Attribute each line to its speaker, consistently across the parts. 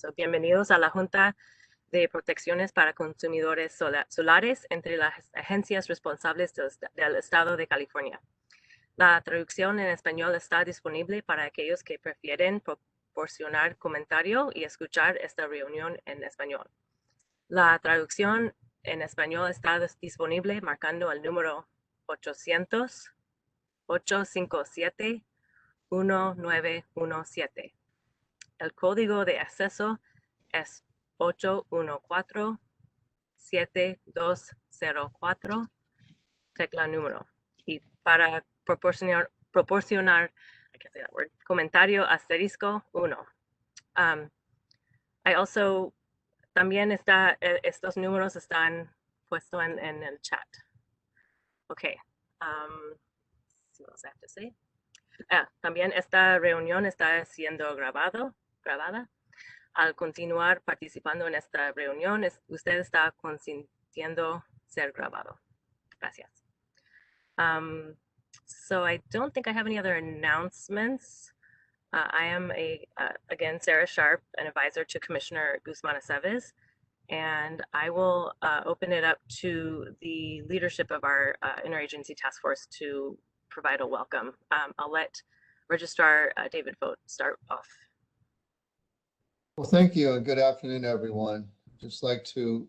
Speaker 1: So, bienvenidos a la Junta de Protecciones para Consumidores Solares entre las agencias responsables del Estado de California. La traducción en español está disponible para aquellos que prefieren proporcionar comentario y escuchar esta reunión en español. La traducción en español está disponible marcando el número 800-857-1917. El código de acceso es 814-7204, tecla número. Y para proporcionar I can't say that word, comentario asterisco 1. También estos números están puestos en el chat. Okay. See what else I have to say. También esta reunión está siendo grabada. Al continuar participando en esta reunión, usted está consintiendo ser grabado. Gracias. So I don't think I have any other announcements. I am again, Sarah Sharp, an advisor to Commissioner Guzman Aceves, and I will open it up to the leadership of our Interagency Task Force to provide a welcome. I'll let Registrar David Vogt start off.
Speaker 2: Well, thank you and good afternoon, everyone. I'd just like to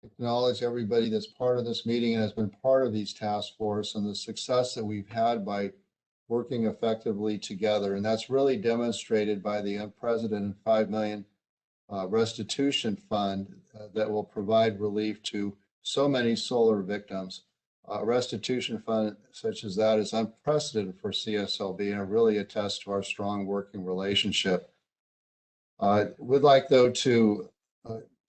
Speaker 2: acknowledge everybody that's part of this meeting and has been part of these task force and the success that we've had by working effectively together. And that's really demonstrated by the unprecedented $5 million restitution fund that will provide relief to so many solar victims. A restitution fund such as that is unprecedented for CSLB and it really attests to our strong working relationship. I would like, though, to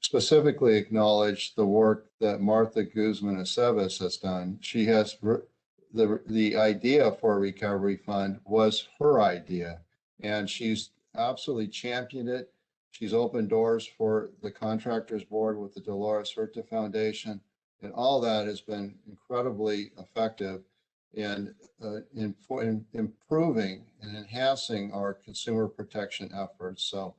Speaker 2: specifically acknowledge the work that Martha Guzman Aceves has done. She has the idea for a recovery fund was her idea, and she's absolutely championed it. She's opened doors for the Contractors Board with the Dolores Huerta Foundation, and all that has been incredibly effective in improving and enhancing our consumer protection efforts. So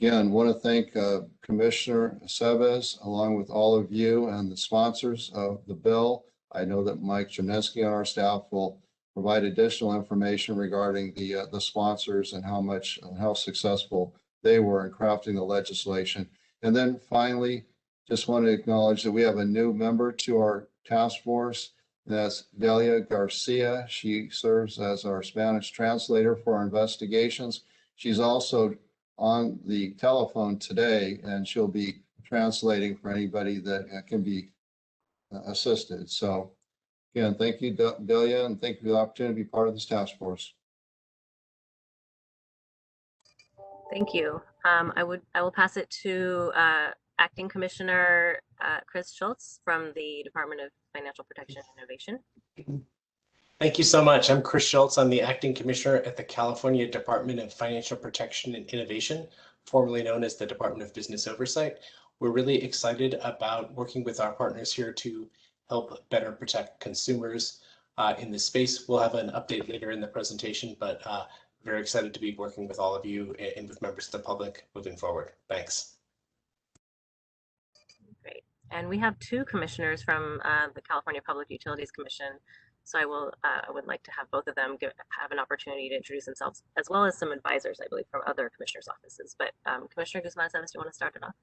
Speaker 2: again, want to thank Commissioner Aceves, along with all of you and the sponsors of the bill. I know that Mike Chernesky on our staff will provide additional information regarding the sponsors and how successful they were in crafting the legislation. And then finally, just want to acknowledge that we have a new member to our task force. That's Delia Garcia. She serves as our Spanish translator for our investigations. She's also on the telephone today, and she'll be translating for anybody that can be assisted. So again, thank you, Delia, and thank you for the opportunity to be part of this task force.
Speaker 1: Thank you. I will pass it to Acting Commissioner Chris Shultz from the Department of Financial Protection and Innovation.
Speaker 3: Thank you so much. I'm Chris Shultz. I'm the Acting Commissioner at the California Department of Financial Protection and Innovation, formerly known as the Department of Business Oversight. We're really excited about working with our partners here to help better protect consumers in this space. We'll have an update later in the presentation, but very excited to be working with all of you and with members of the public moving forward. Thanks.
Speaker 1: Great. And we have two commissioners from the California Public Utilities Commission. So I would like to have both of them have an opportunity to introduce themselves, as well as some advisors, I believe, from other commissioners' offices. But Commissioner Guzman, do you want to start it off?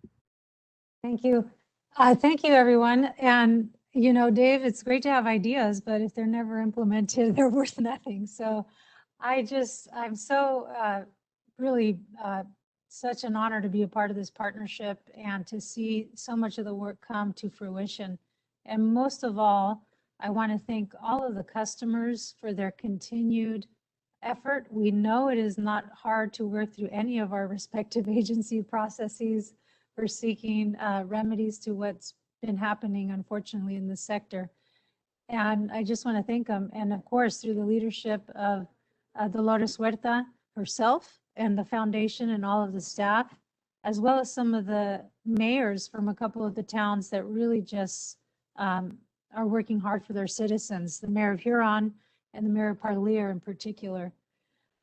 Speaker 4: Thank you. Thank you, everyone. And, you know, Dave, it's great to have ideas, but if they're never implemented, they're worth nothing. So I'm so really such an honor to be a part of this partnership and to see so much of the work come to fruition. And most of all, I want to thank all of the customers for their continued effort. We know it is not hard to work through any of our respective agency processes for seeking remedies to what's been happening, unfortunately, in the sector. And I just want to thank them. And of course, through the leadership of Dolores Huerta herself and the foundation and all of the staff, as well as some of the mayors from a couple of the towns that really just are working hard for their citizens, the mayor of Huron and the mayor of Parlier in particular.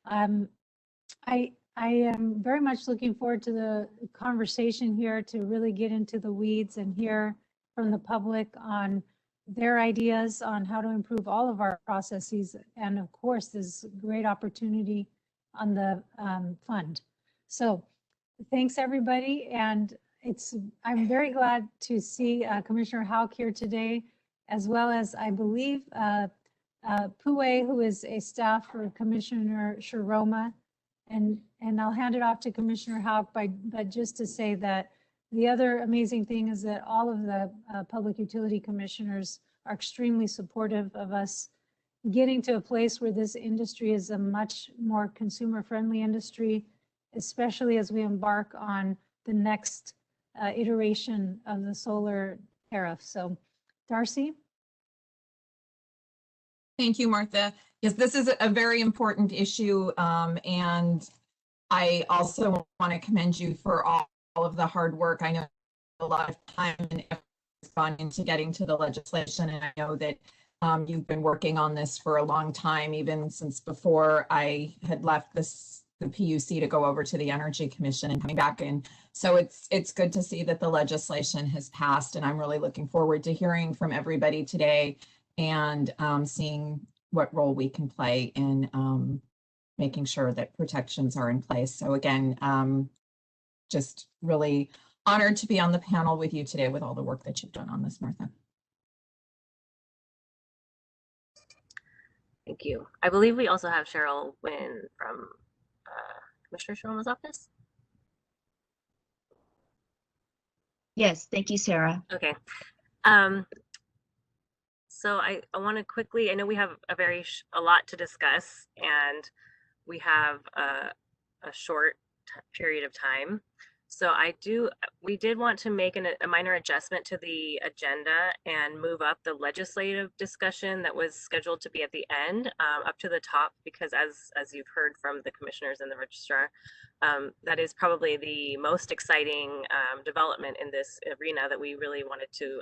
Speaker 4: I I am very much looking forward to the conversation here to really get into the weeds and hear from the public on their ideas on how to improve all of our processes. And of course, there's great opportunity on the fund. So thanks, everybody. And I'm very glad to see Commissioner Houck here today, as well as I believe Pue, who is a staff for Commissioner Sharoma. And I'll hand it off to Commissioner Houck, but just to say that the other amazing thing is that all of the public utility commissioners are extremely supportive of us getting to a place where this industry is a much more consumer-friendly industry, especially as we embark on the next iteration of the solar tariff. So, Darcy?
Speaker 5: Thank you, Martha. Yes, this is a very important issue, and I also want to commend you for all of the hard work. I know a lot of time and effort has gone into getting to the legislation, and I know that you've been working on this for a long time, even since before I had left the PUC to go over to the Energy Commission and coming back in. So it's good to see that the legislation has passed, and I'm really looking forward to hearing from everybody today and seeing what role we can play in making sure that protections are in place. So again, just really honored to be on the panel with you today with all the work that you've done on this, Martha.
Speaker 1: Thank you. I believe we also have Cherylwynn from Commissioner Sharoma's office.
Speaker 6: Yes, thank you, Sarah.
Speaker 1: Okay. So I want to quickly, I know we have a lot to discuss, and we have a short period of time. So we did want to make a minor adjustment to the agenda and move up the legislative discussion that was scheduled to be at the end up to the top, because as you've heard from the commissioners and the registrar, that is probably the most exciting development in this arena that we really wanted to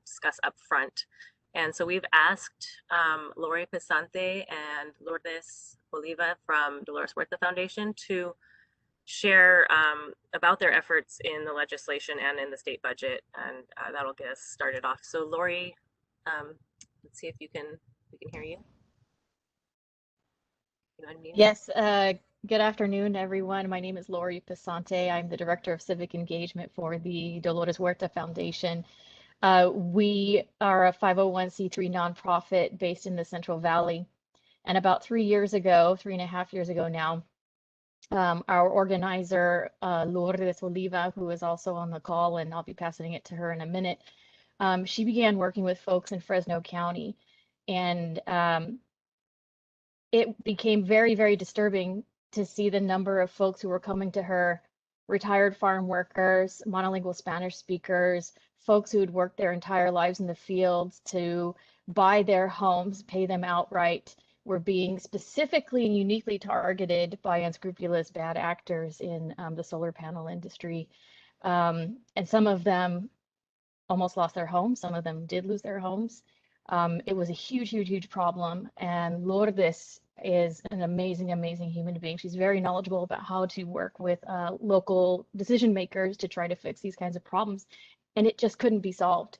Speaker 1: discuss up front. And so we've asked Laurie Passante and Lourdes Oliva from Dolores Huerta Foundation to share about their efforts in the legislation and in the state budget, and that'll get us started off. So Laurie, let's see if we can hear you.
Speaker 7: Yes, good afternoon, everyone. My name is Laurie Passante. I'm the Director of Civic Engagement for the Dolores Huerta Foundation. We are a 501c3 nonprofit based in the Central Valley. And about 3.5 years ago now, our organizer, Lourdes Oliva, who is also on the call, and I'll be passing it to her in a minute, she began working with folks in Fresno County. And it became very, very disturbing to see the number of folks who were coming to her, retired farm workers, monolingual Spanish speakers, folks who had worked their entire lives in the fields to buy their homes, pay them outright, were being specifically and uniquely targeted by unscrupulous bad actors in the solar panel industry. And some of them almost lost their homes. Some of them did lose their homes. It was a huge, huge, huge problem. And Lourdes is an amazing, amazing human being. She's very knowledgeable about how to work with local decision makers to try to fix these kinds of problems. And it just couldn't be solved.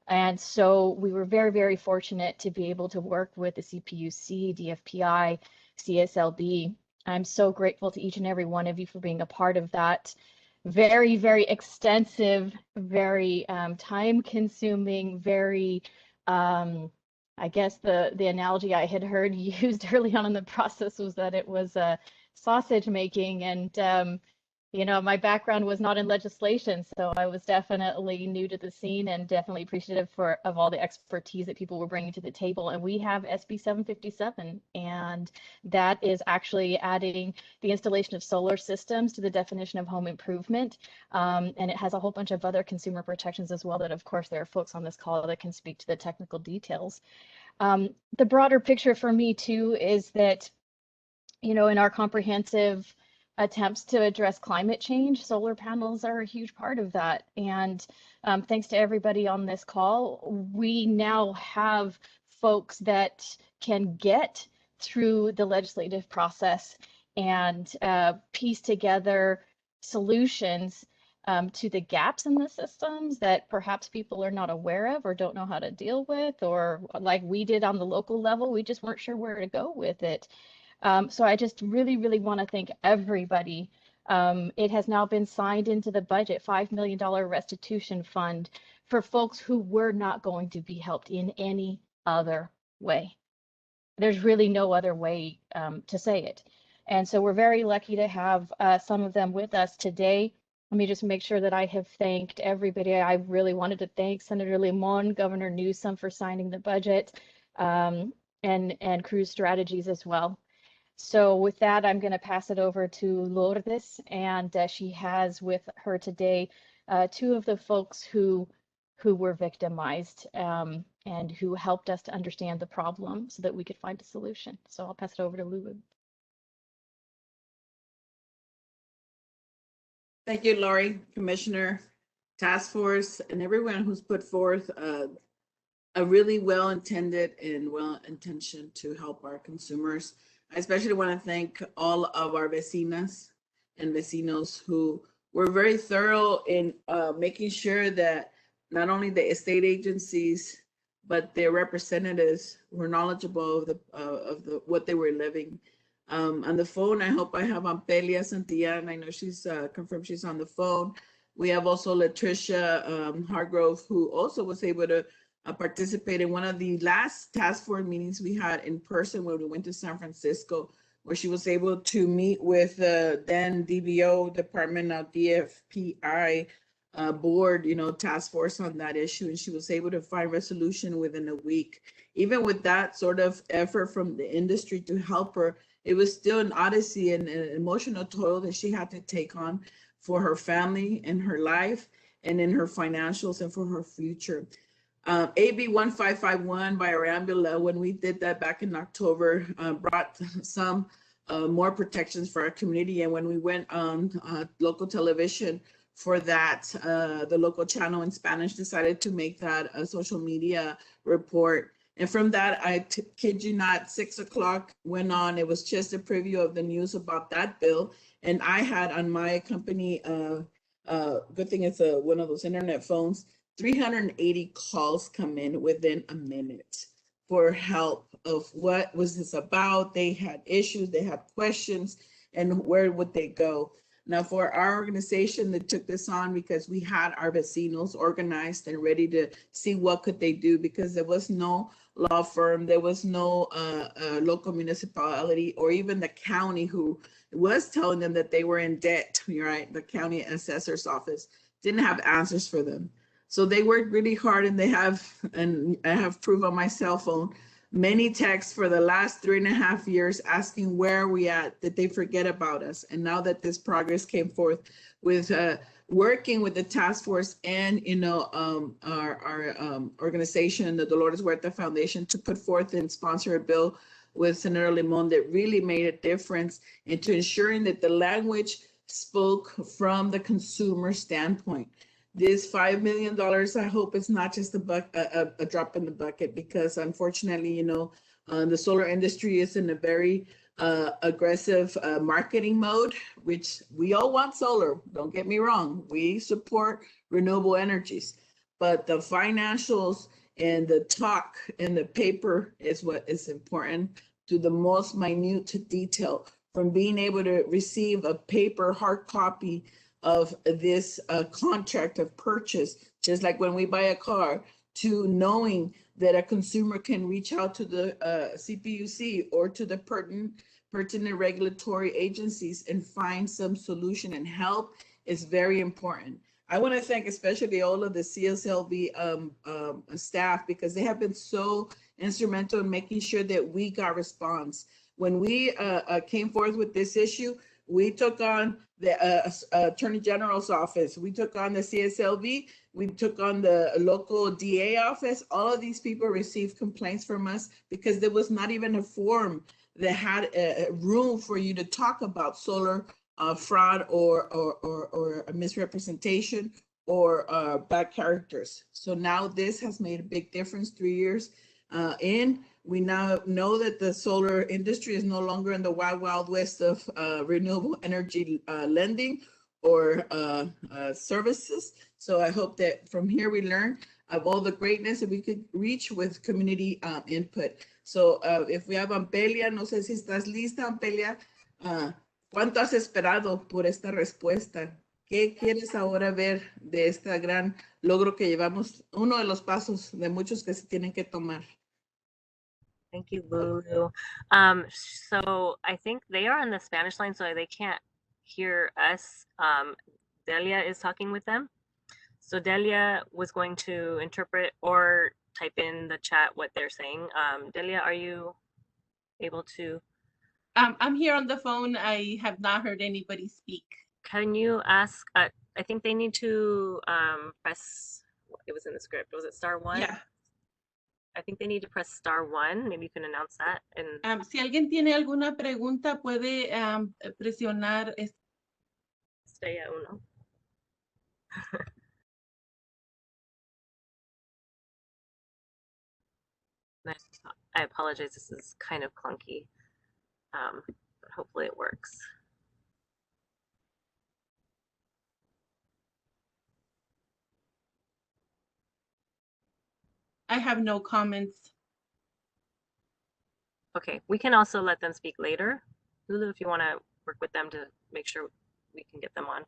Speaker 7: And so we were very, very fortunate to be able to work with the CPUC, DFPI, CSLB. I'm so grateful to each and every one of you for being a part of that very, very extensive, very time-consuming, very, I guess the analogy I had heard used early on in the process was that it was sausage making. And you know, my background was not in legislation, so I was definitely new to the scene and definitely appreciative of all the expertise that people were bringing to the table. And we have SB 757, and that is actually adding the installation of solar systems to the definition of home improvement. And it has a whole bunch of other consumer protections as well that, of course, there are folks on this call that can speak to the technical details. The broader picture for me, too, is that, you know, in our comprehensive attempts to address climate change, solar panels are a huge part of that. And thanks to everybody on this call, we now have folks that can get through the legislative process and piece together solutions to the gaps in the systems that perhaps people are not aware of or don't know how to deal with, or like we did on the local level, we just weren't sure where to go with it. So I just really, really want to thank everybody. It has now been signed into the budget, $5 million restitution fund for folks who were not going to be helped in any other way. There's really no other way to say it. And so we're very lucky to have some of them with us today. Let me just make sure that I have thanked everybody. I really wanted to thank Senator Limon, Governor Newsom for signing the budget, and Cruz Strategies as well. So with that, I'm going to pass it over to Lourdes, and she has with her today two of the folks who were victimized and who helped us to understand the problem so that we could find a solution. So I'll pass it over to Lulu.
Speaker 8: Thank you, Laurie, Commissioner, Task Force, and everyone who's put forth a really well-intended and well-intentioned to help our consumers. I especially want to thank all of our vecinas and vecinos who were very thorough in making sure that not only the estate agencies, but their representatives were knowledgeable of the what they were living. On the phone, I hope I have Ampelia Santillán. I know she's confirmed she's on the phone. We have also Latricia Hargrove, who also was able to participate in one of the last task force meetings we had in person when we went to San Francisco, where she was able to meet with then DBO, Department of DFPI board, task force on that issue. And she was able to find resolution within a week. Even with that sort of effort from the industry to help her, it was still an odyssey and an emotional toll that she had to take on for her family and her life and in her financials and for her future. AB 1551 by Arambula, when we did that back in October, brought some more protections for our community. And when we went on local television for that, the local channel in Spanish decided to make that a social media report. And from that, I kid you not, 6 o'clock went on. It was just a preview of the news about that bill. And I had on my company, good thing it's one of those internet phones, 380 calls come in within a minute for help of what was this about. They had issues, they had questions, and where would they go? Now, for our organization that took this on, because we had our vecinos organized and ready to see what could they do, because there was no law firm, there was no local municipality or even the county who was telling them that they were in debt, right? The county assessor's office didn't have answers for them. So they worked really hard, and and I have proof on my cell phone, many texts for the last 3.5 years asking where are we at, did they forget about us? And now that this progress came forth with working with the task force and our organization, the Dolores Huerta Foundation, to put forth and sponsor a bill with Senator Limon that really made a difference into ensuring that the language spoke from the consumer standpoint. This $5 million, I hope it's not just a drop in the bucket, because unfortunately, the solar industry is in a very aggressive marketing mode, which we all want solar. Don't get me wrong. We support renewable energies, but the financials and the talk and the paper is what is important, to the most minute detail, from being able to receive a paper hard copy of this contract of purchase, just like when we buy a car, to knowing that a consumer can reach out to the CPUC or to the pertinent regulatory agencies and find some solution and help is very important. I want to thank especially all of the CSLB staff, because they have been so instrumental in making sure that we got response. When we came forth with this issue, we took on the Attorney General's office. We took on the CSLB. We took on the local DA office. All of these people received complaints from us because there was not even a forum that had a room for you to talk about solar fraud or a misrepresentation or bad characters. So now this has made a big difference. 3 years in, We now know that the solar industry is no longer in the wild, wild west of renewable energy lending or services. So I hope that from here we learn of all the greatness that we could reach with community input. So if we have Ampelia, no sé si estás lista, Ampelia. ¿Cuánto has esperado por esta respuesta? ¿Qué quieres ahora ver de este gran logro que llevamos? Uno de los pasos de muchos que se tienen que tomar.
Speaker 1: Thank you, Lulu. So I think they are on the Spanish line, so they can't hear us. Delia is talking with them. So Delia was going to interpret or type in the chat what they're saying. Delia, are you able to?
Speaker 9: I'm here on the phone. I have not heard anybody speak.
Speaker 1: Can you ask? I think they need to press. It was in the script. Was it *1?
Speaker 9: Yeah.
Speaker 1: I think they need to press *1. Maybe you can announce that. And
Speaker 9: Si alguien tiene alguna pregunta, puede presionar.
Speaker 1: Estrella 1. I apologize. This is kind of clunky, but hopefully it works.
Speaker 9: I have no comments.
Speaker 1: Okay, we can also let them speak later. Lulu, if you want to work with them to make sure we can get them on.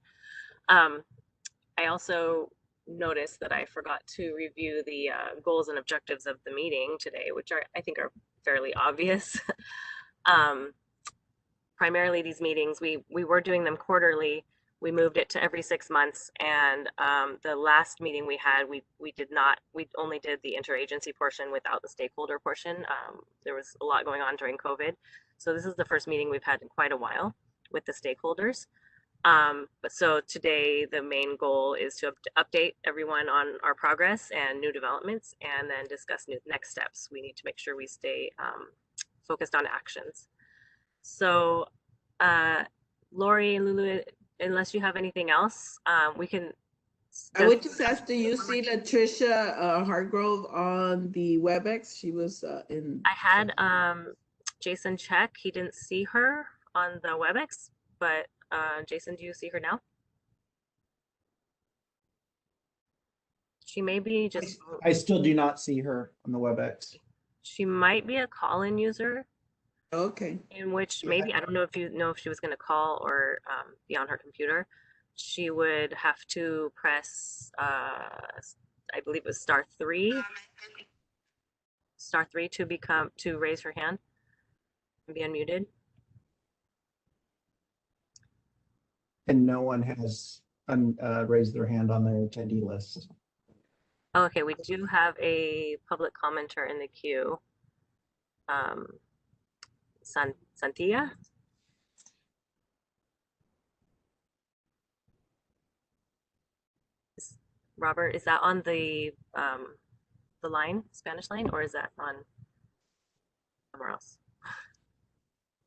Speaker 1: I also noticed that I forgot to review the goals and objectives of the meeting today, which I think are fairly obvious. Primarily these meetings, we were doing them quarterly. We moved it to every 6 months, and the last meeting we had, we only did the interagency portion without the stakeholder portion. There was a lot going on during COVID. So this is the first meeting we've had in quite a while with the stakeholders. So today the main goal is to update everyone on our progress and new developments, and then discuss next steps. We need to make sure we stay focused on actions. So Laurie and Lulu, unless you have anything else, we can.
Speaker 8: I would just ask, do you see Latricia Hargrove on the WebEx? She was in.
Speaker 1: I had Jason check. He didn't see her on the WebEx, but Jason, do you see her now? She may be just.
Speaker 10: I still do not see her on the WebEx.
Speaker 1: She might be a call-in user.
Speaker 8: Okay.
Speaker 1: In which maybe, I don't know if you know if she was going to call or be on her computer. She would have to press, I believe it was *3. *3 to raise her hand and be unmuted.
Speaker 10: And no one has raised their hand on their attendee list.
Speaker 1: Okay, we do have a public commenter in the queue. Santia? Robert, is that on the line, Spanish line, or is that on somewhere else?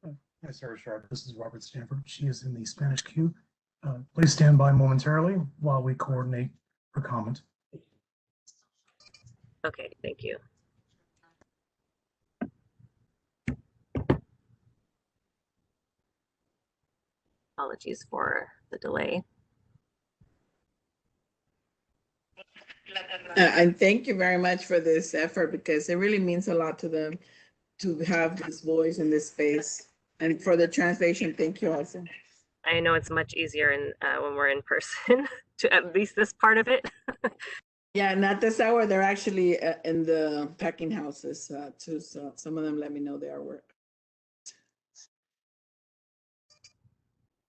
Speaker 11: Hi, Sarah Sharp. This is Robert Stanford. She is in the Spanish queue. Please stand by momentarily while we coordinate her comment.
Speaker 1: Okay, thank you. Apologies for the delay.
Speaker 8: And thank you very much for this effort, because it really means a lot to them to have this voice in this space. And for the translation, thank you also.
Speaker 1: I know it's much easier when we're in person, to at least this part of it.
Speaker 8: Yeah, not this hour. They're actually in the packing houses too. So some of them let me know they are work.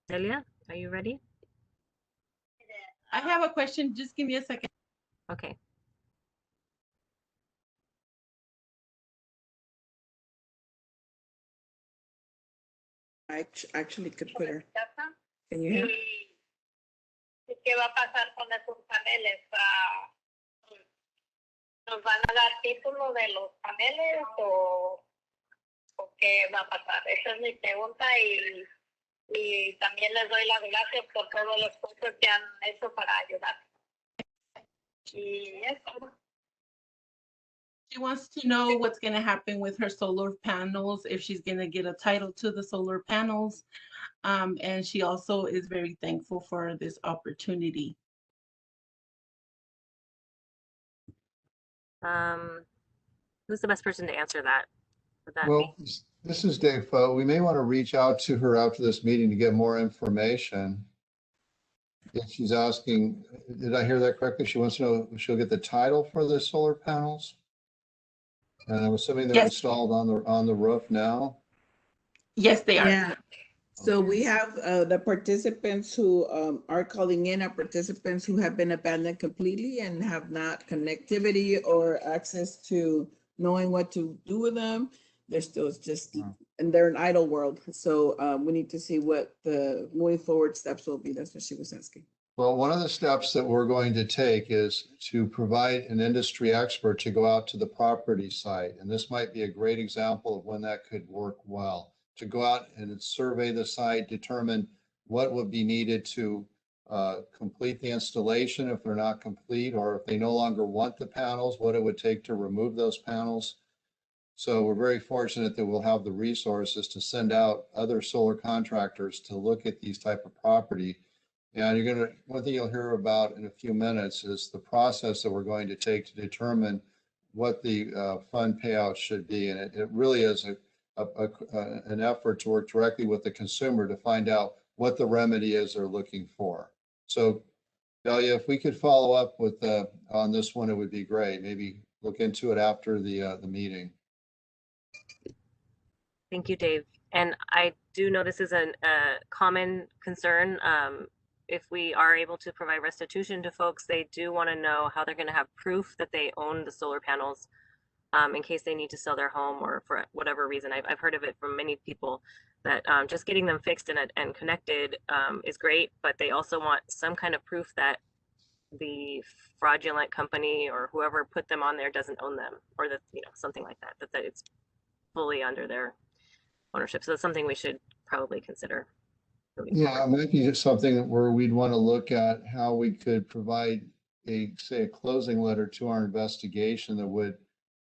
Speaker 1: Delia, are you ready?
Speaker 9: I have a question. Just give me a second.
Speaker 1: Okay.
Speaker 8: I actually could put her. Can you hear?
Speaker 12: ¿Qué va a pasar con esos paneles? ¿Nos van a dar título de los paneles o qué va a pasar? Esa es mi pregunta, y también les doy las gracias por todo el esfuerzo que han hecho para ayudar. Y eso.
Speaker 9: She wants to know what's going to happen with her solar panels, if she's going to get a title to the solar panels. And she also is very thankful for this opportunity.
Speaker 1: Who's the best person to answer that? Would that
Speaker 2: Well,
Speaker 1: be?
Speaker 2: this is Dave Foe. We may want to reach out to her after this meeting to get more information. If she's asking, did I hear that correctly? She wants to know if she'll get the title for the solar panels? And I'm assuming they're
Speaker 9: Yes.
Speaker 2: installed on the roof now?
Speaker 9: Yes, they are.
Speaker 8: Yeah. So we have the participants who are calling in are participants who have been abandoned completely and have not connectivity or access to knowing what to do with them. They're still just, and they're an idle world. So we need to see what the moving forward steps will be. That's what she was asking.
Speaker 2: Well, one of the steps that we're going to take is to provide an industry expert to go out to the property site. And this might be a great example of when that could work well. To go out and survey the site, determine what would be needed to complete the installation if they're not complete, or if they no longer want the panels, what it would take to remove those panels. So we're very fortunate that we'll have the resources to send out other solar contractors to look at these type of property. And one thing you'll hear about in a few minutes is the process that we're going to take to determine what the fund payout should be. And it really is an effort to work directly with the consumer to find out what the remedy is they're looking for. So Delia, if we could follow up with on this one, it would be great. Maybe look into it after the meeting.
Speaker 1: Thank you, Dave. And I do know this is a common concern. If we are able to provide restitution to folks, they do want to know how they're going to have proof that they own the solar panels in case they need to sell their home or for whatever reason. I've heard of it from many people that just getting them fixed and connected is great, but they also want some kind of proof that the fraudulent company or whoever put them on there doesn't own them, or that, something like that, that it's fully under their ownership. So that's something we should probably consider.
Speaker 2: Yeah, it might be just something where we'd want to look at how we could provide a closing letter to our investigation that would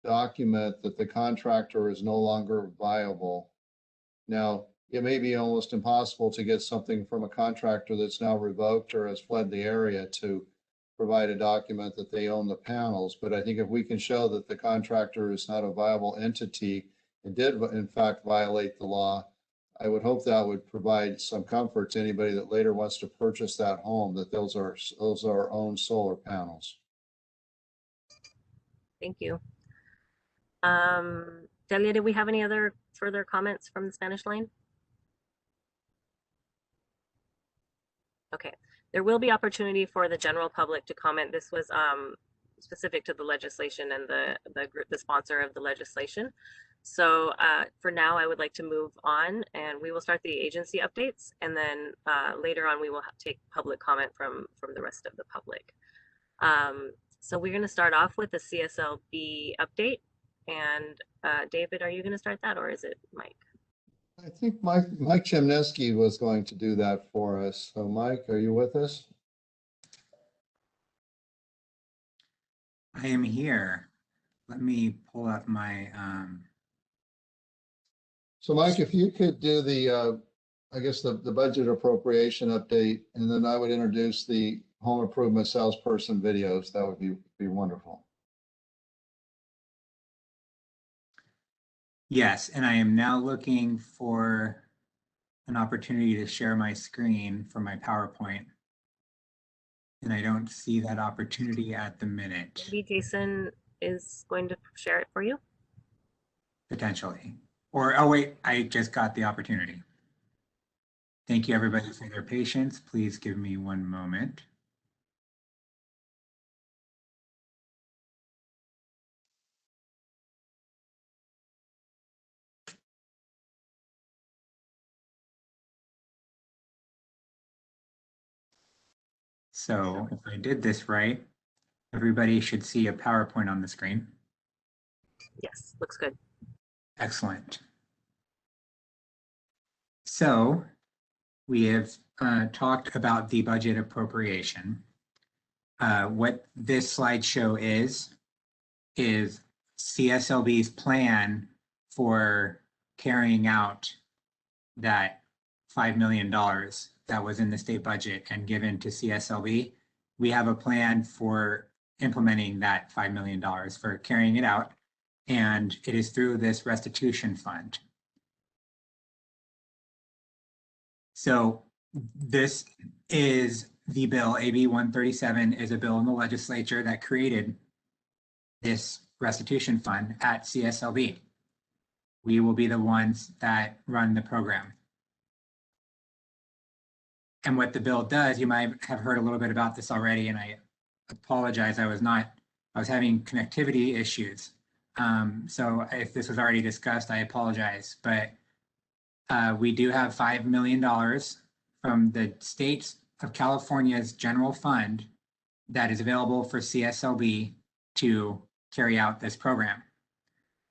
Speaker 2: document that the contractor is no longer viable. Now, it may be almost impossible to get something from a contractor that's now revoked or has fled the area to provide a document that they own the panels. But I think if we can show that the contractor is not a viable entity and did in fact violate the law, I would hope that would provide some comfort to anybody that later wants to purchase that home, that those are our own solar panels.
Speaker 1: Thank you. Delia, did we have any other further comments from the Spanish line? Okay, there will be opportunity for the general public to comment. This was specific to the legislation and the sponsor of the legislation. So for now, I would like to move on, and we will start the agency updates, and then later on we will take public comment from the rest of the public. So we're going to start off with the CSLB update. And David, are you going to start that, or is it Mike?
Speaker 2: I think Mike Chemnesky was going to do that for us. So Mike, are you with us?
Speaker 13: I am here. Let me pull up my
Speaker 2: So Mike, if you could do the I guess the budget appropriation update, and then I would introduce the home improvement salesperson videos, that would be wonderful.
Speaker 13: Yes, and I am now looking for an opportunity to share my screen for my PowerPoint. And I don't see that opportunity at the minute.
Speaker 1: Maybe Jason is going to share it for you?
Speaker 13: Potentially. Or, oh wait, I just got the opportunity. Thank you everybody for their patience. Please give me one moment. So if I did this right, everybody should see a PowerPoint on the screen.
Speaker 1: Yes, looks good.
Speaker 13: Excellent. So we have talked about the budget appropriation. What this slideshow is CSLB's plan for carrying out that $5 million that was in the state budget and given to CSLB. We have a plan for implementing that $5 million, for carrying it out, and it is through this restitution fund. So this is the bill. AB 137 is a bill in the legislature that created this restitution fund at CSLB. We will be the ones that run the program. And what the bill does, you might have heard a little bit about this already, and I apologize, I was having connectivity issues. So if this was already discussed, I apologize, but we do have $5 million from the state of California's general fund that is available for CSLB to carry out this program.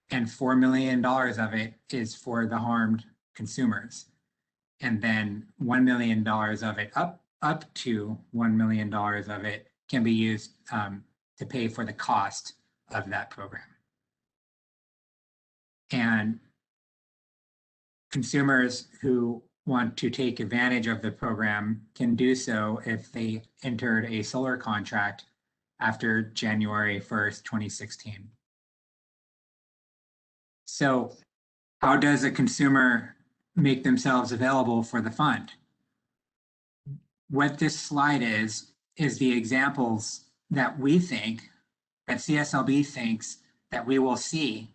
Speaker 13: And $4 million of it is for the harmed consumers. And then $1 million of it, up to $1 million of it can be used to pay for the cost of that program. And consumers who want to take advantage of the program can do so if they entered a solar contract after January 1st, 2016. So how does a consumer make themselves available for the fund? What this slide is the examples that we think, that CSLB thinks that we will see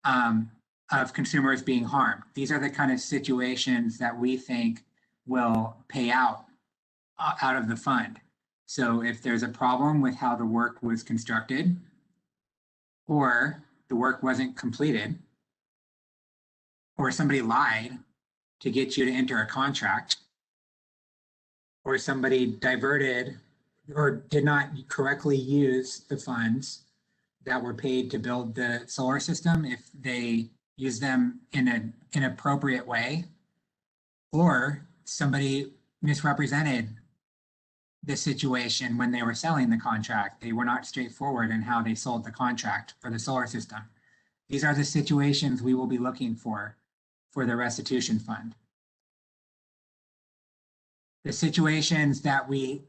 Speaker 13: of consumers being harmed. These are the kind of situations that we think will pay out of the fund. So if there's a problem with how the work was constructed, or the work wasn't completed, or somebody lied to get you to enter a contract, or somebody diverted or did not correctly use the funds that were paid to build the solar system, if they use them in an inappropriate way, or somebody misrepresented the situation when they were selling the contract. They were not straightforward in how they sold the contract for the solar system. These are the situations we will be looking for the restitution fund. The situations that we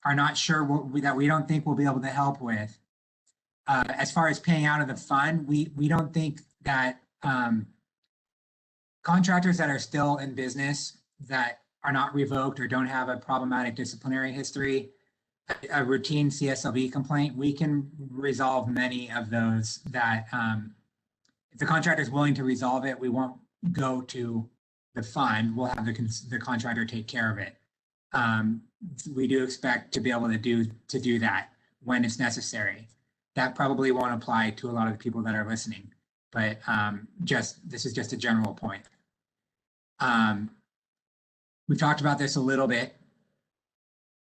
Speaker 13: are not sure, that we don't think we'll be able to help with. As far as paying out of the fund, we don't think that contractors that are still in business that are not revoked or don't have a problematic disciplinary history, a routine CSLB complaint, we can resolve many of those that if the contractor is willing to resolve it, we won't go to the fund. We'll have the contractor take care of it. We do expect to be able to do that when it's necessary. That probably won't apply to a lot of the people that are listening, but this is just a general point. We've talked about this a little bit.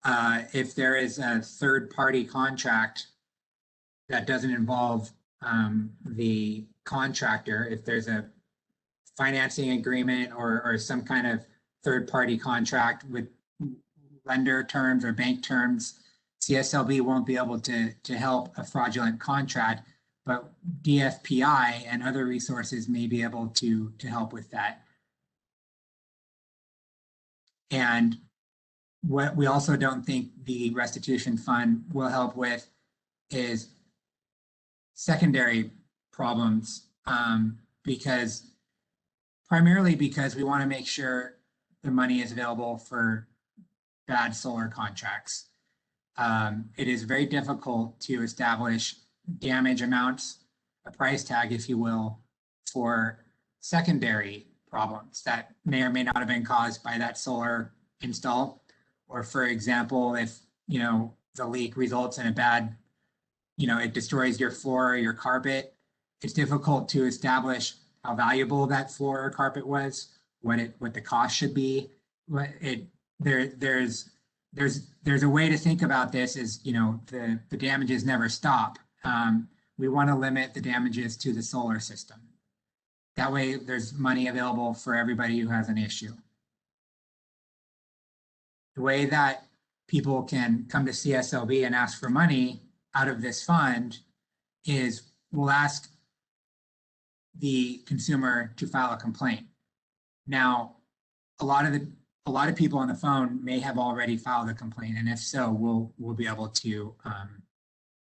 Speaker 13: If there is a third-party contract that doesn't involve the contractor, if there's a financing agreement or some kind of third-party contract with lender terms or bank terms, CSLB won't be able to help a fraudulent contract, but DFPI and other resources may be able to help with that. And what we also don't think the restitution fund will help with is secondary problems, primarily because we want to make sure the money is available for bad solar contracts. It is very difficult to establish damage amounts, a price tag, if you will, for secondary problems that may or may not have been caused by that solar install. Or for example, if the leak results in a bad, it destroys your floor or your carpet, it's difficult to establish how valuable that floor or carpet was, what the cost should be. There's a way to think about this is, the damages never stop. We want to limit the damages to the solar system. That way there's money available for everybody who has an issue. The way that people can come to CSLB and ask for money out of this fund is we'll ask the consumer to file a complaint. Now, a lot of people on the phone may have already filed a complaint, and if so, we'll be able to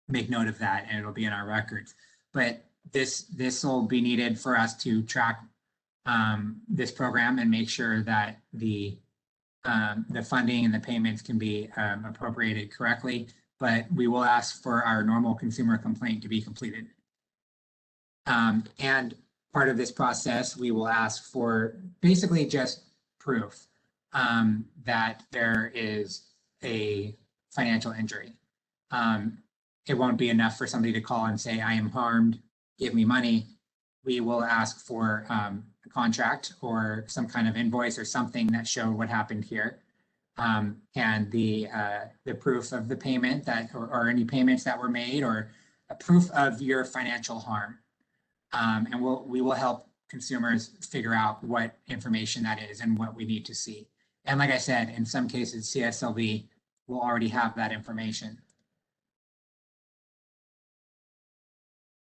Speaker 13: make note of that, and it'll be in our records. But this will be needed for us to track this program and make sure that the funding and the payments can be appropriated correctly. But we will ask for our normal consumer complaint to be completed. And part of this process, we will ask for basically just proof that there is a financial injury. It won't be enough for somebody to call and say, I am harmed, give me money. We will ask for a contract or some kind of invoice or something that showed what happened here. And the proof of the payment that, or any payments that were made, or a proof of your financial harm. And we will help consumers figure out what information that is and what we need to see. And like I said, in some cases, CSLB will already have that information.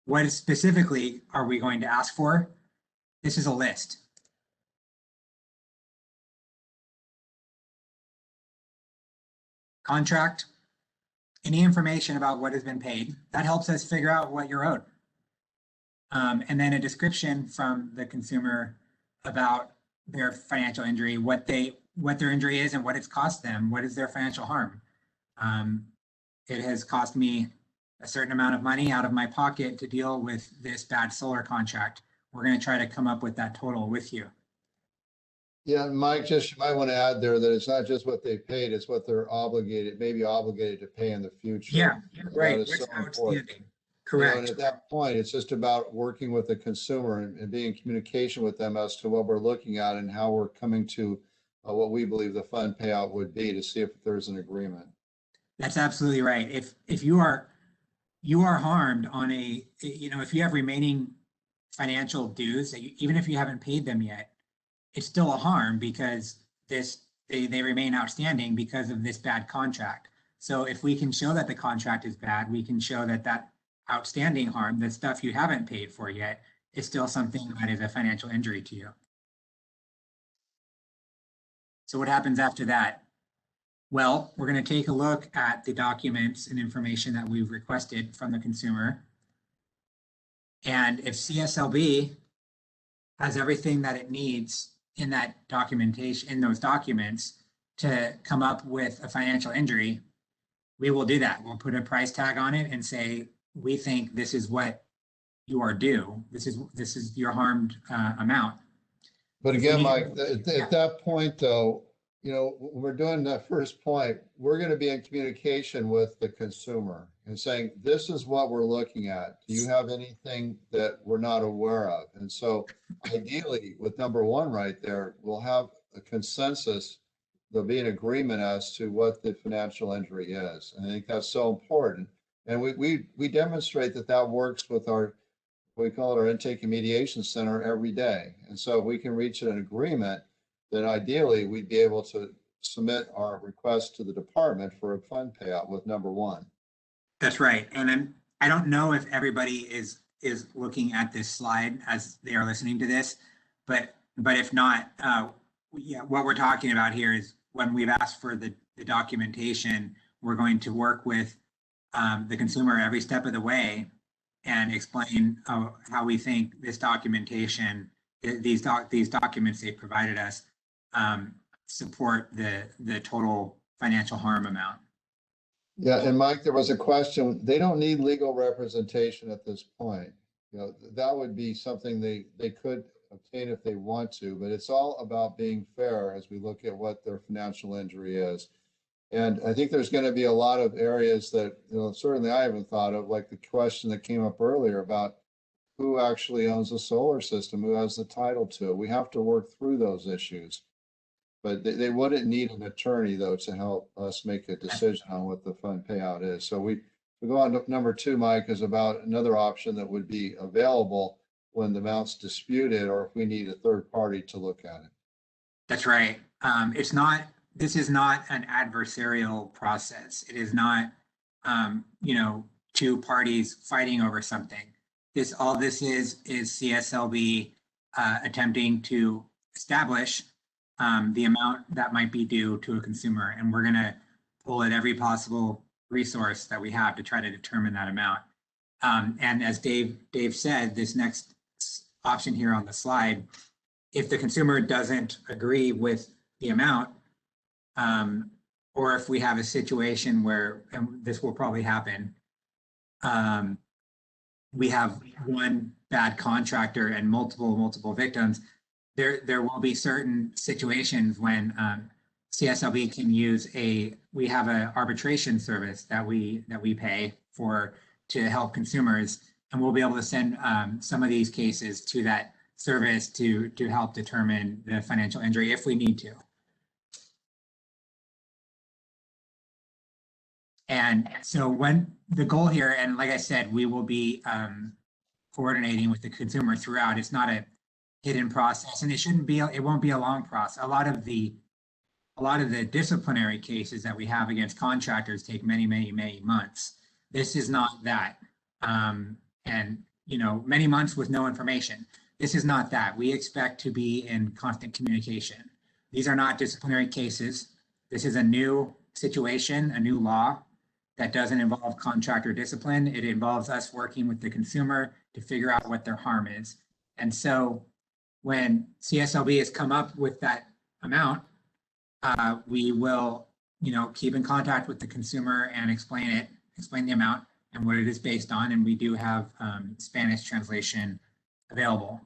Speaker 13: What specifically are we going to ask for? This is a list. Contract, any information about what has been paid, that helps us figure out what you're owed. And then a description from the consumer about their financial injury, what their injury is and what it's cost them, what is their financial harm. It has cost me a certain amount of money out of my pocket to deal with this bad solar contract. We're going to try to come up with that total with you.
Speaker 2: Yeah, Mike, just you might want to add there that it's not just what they paid, it's what they're obligated, maybe obligated to pay in the future.
Speaker 13: Yeah, right.
Speaker 2: That is so important.
Speaker 13: Correct.
Speaker 2: And at that point, it's just about working with the consumer and being in communication with them as to what we're looking at and how we're coming to what we believe the fund payout would be, to see if there's an agreement.
Speaker 13: That's absolutely right. If you are harmed on a, if you have remaining financial dues, even if you haven't paid them yet, it's still a harm because they remain outstanding because of this bad contract. So if we can show that the contract is bad, we can show that outstanding harm, the stuff you haven't paid for yet, is still something that is a financial injury to you. So what happens after that? Well, we're going to take a look at the documents and information that we've requested from the consumer. And if CSLB has everything that it needs in that documentation, in those documents, to come up with a financial injury, we will do that. We'll put a price tag on it and say, we think this is what you are due. This is your harmed amount.
Speaker 2: But again, Mike, at that point, though, when we're doing that first point, we're going to be in communication with the consumer and saying, this is what we're looking at. Do you have anything that we're not aware of? And so ideally, with number one right there, we'll have a consensus. There'll be an agreement as to what the financial injury is. And I think that's so important. And we demonstrate that works with we call it our intake and mediation center every day. And so if we can reach an agreement, then ideally we'd be able to submit our request to the department for a fund payout with number one.
Speaker 13: That's right. And I don't know if everybody is looking at this slide as they are listening to this, but if not, what we're talking about here is when we've asked for the documentation, we're going to work with the consumer every step of the way and explain how we think this documentation, these documents they provided us, support the total financial harm amount.
Speaker 2: Yeah, and Mike, there was a question. They don't need legal representation at this point. That would be something they could obtain if they want to, but it's all about being fair as we look at what their financial injury is. And I think there's going to be a lot of areas that, certainly I haven't thought of, like the question that came up earlier about who actually owns the solar system, who has the title to it. We have to work through those issues. But they wouldn't need an attorney, though, to help us make a decision on what the fund payout is. So we go on to number two, Mike, is about another option that would be available when the amount's disputed or if we need a third party to look at it.
Speaker 13: That's right. This is not an adversarial process. It is not, two parties fighting over something. all this is CSLB attempting to establish the amount that might be due to a consumer. And we're going to pull at every possible resource that we have to try to determine that amount. And as Dave said, this next option here on the slide, if the consumer doesn't agree with the amount, or if we have a situation where, and this will probably happen, we have one bad contractor and multiple victims, there will be certain situations when CSLB can use we have an arbitration service that we pay for to help consumers, and we'll be able to send some of these cases to that service to help determine the financial injury if we need to. And so when the goal here, and like I said, we will be coordinating with the consumer throughout. It's not a hidden process, and it won't be a long process. A lot of the disciplinary cases that we have against contractors take many months. This is not that. And many months with no information. This is not that. We expect to be in constant communication. These are not disciplinary cases. This is a new situation, a new law that doesn't involve contractor discipline. It involves us working with the consumer to figure out what their harm is. And so when CSLB has come up with that amount, we will, keep in contact with the consumer and explain the amount and what it is based on. And we do have Spanish translation available.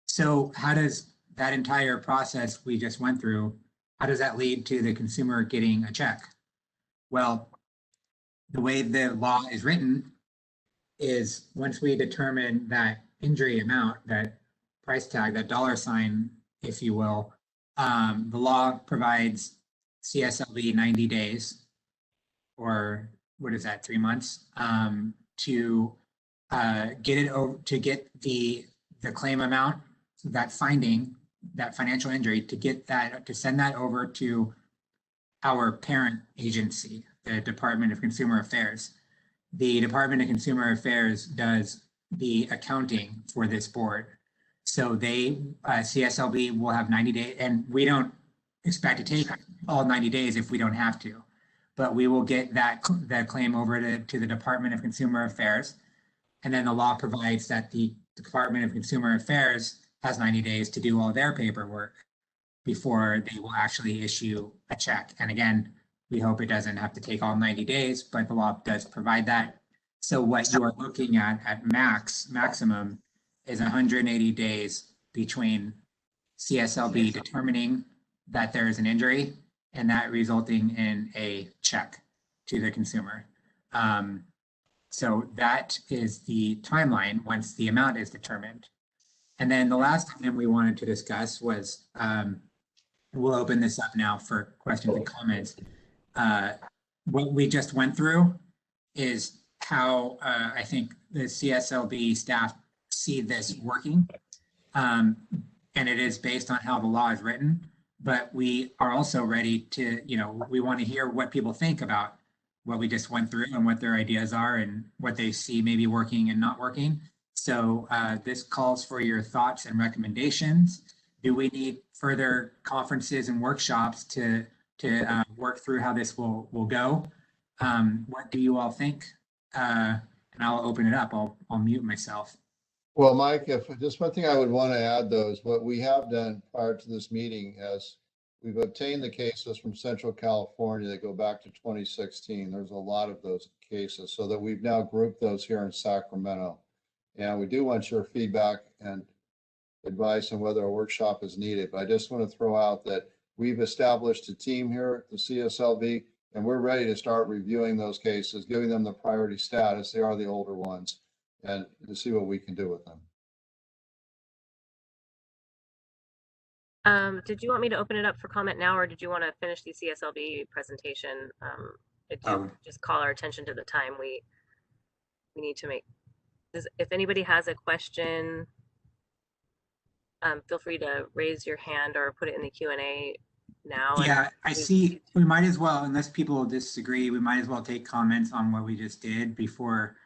Speaker 13: So how does that entire process we just went through, how does that lead to the consumer getting a check? Well, the way the law is written is once we determine that injury amount, that price tag, that $, if you will, the law provides CSLB 90 days, or what is that, 3 months, to get it over, to get the claim amount, that finding, that financial injury, to send that over to our parent agency, the Department of Consumer Affairs. The Department of Consumer Affairs does the accounting for this board. So CSLB will have 90 days, and we don't expect to take all 90 days if we don't have to, but we will get that claim over to the Department of Consumer Affairs. And then the law provides that the Department of Consumer Affairs has 90 days to do all their paperwork before they will actually issue a check. And again, we hope it doesn't have to take all 90 days, but the law does provide that. So what you are looking at maximum is 180 days between CSLB determining that there is an injury and that resulting in a check to the consumer. So that is the timeline once the amount is determined. And then the last thing we wanted to discuss was, we'll open this up now for questions and comments. What we just went through is how I think the CSLB staff see this working. And it is based on how the law is written, but we are also ready to, we want to hear what people think about what we just went through and what their ideas are and what they see maybe working and not working. So this calls for your thoughts and recommendations. Do we need further conferences and workshops to work through how this will go? What do you all think? And I'll open it up. I'll mute myself.
Speaker 2: Well, Mike, if just one thing I would want to add, though, is what we have done prior to this meeting is we've obtained the cases from Central California that go back to 2016. There's a lot of those cases, so that we've now grouped those here in Sacramento. And we do want your feedback and advice on whether a workshop is needed. But I just want to throw out that we've established a team here at the CSLB, and we're ready to start reviewing those cases, giving them the priority status. They are the older ones, and to see what we can do with them.
Speaker 1: Did you want me to open it up for comment now, or did you want to finish the CSLB presentation? Just call our attention to the time we need to make. If anybody has a question, feel free to raise your hand or put it in the Q&A now.
Speaker 13: Yeah, I see. We might as well, unless people disagree, we might as well take comments on what we just did before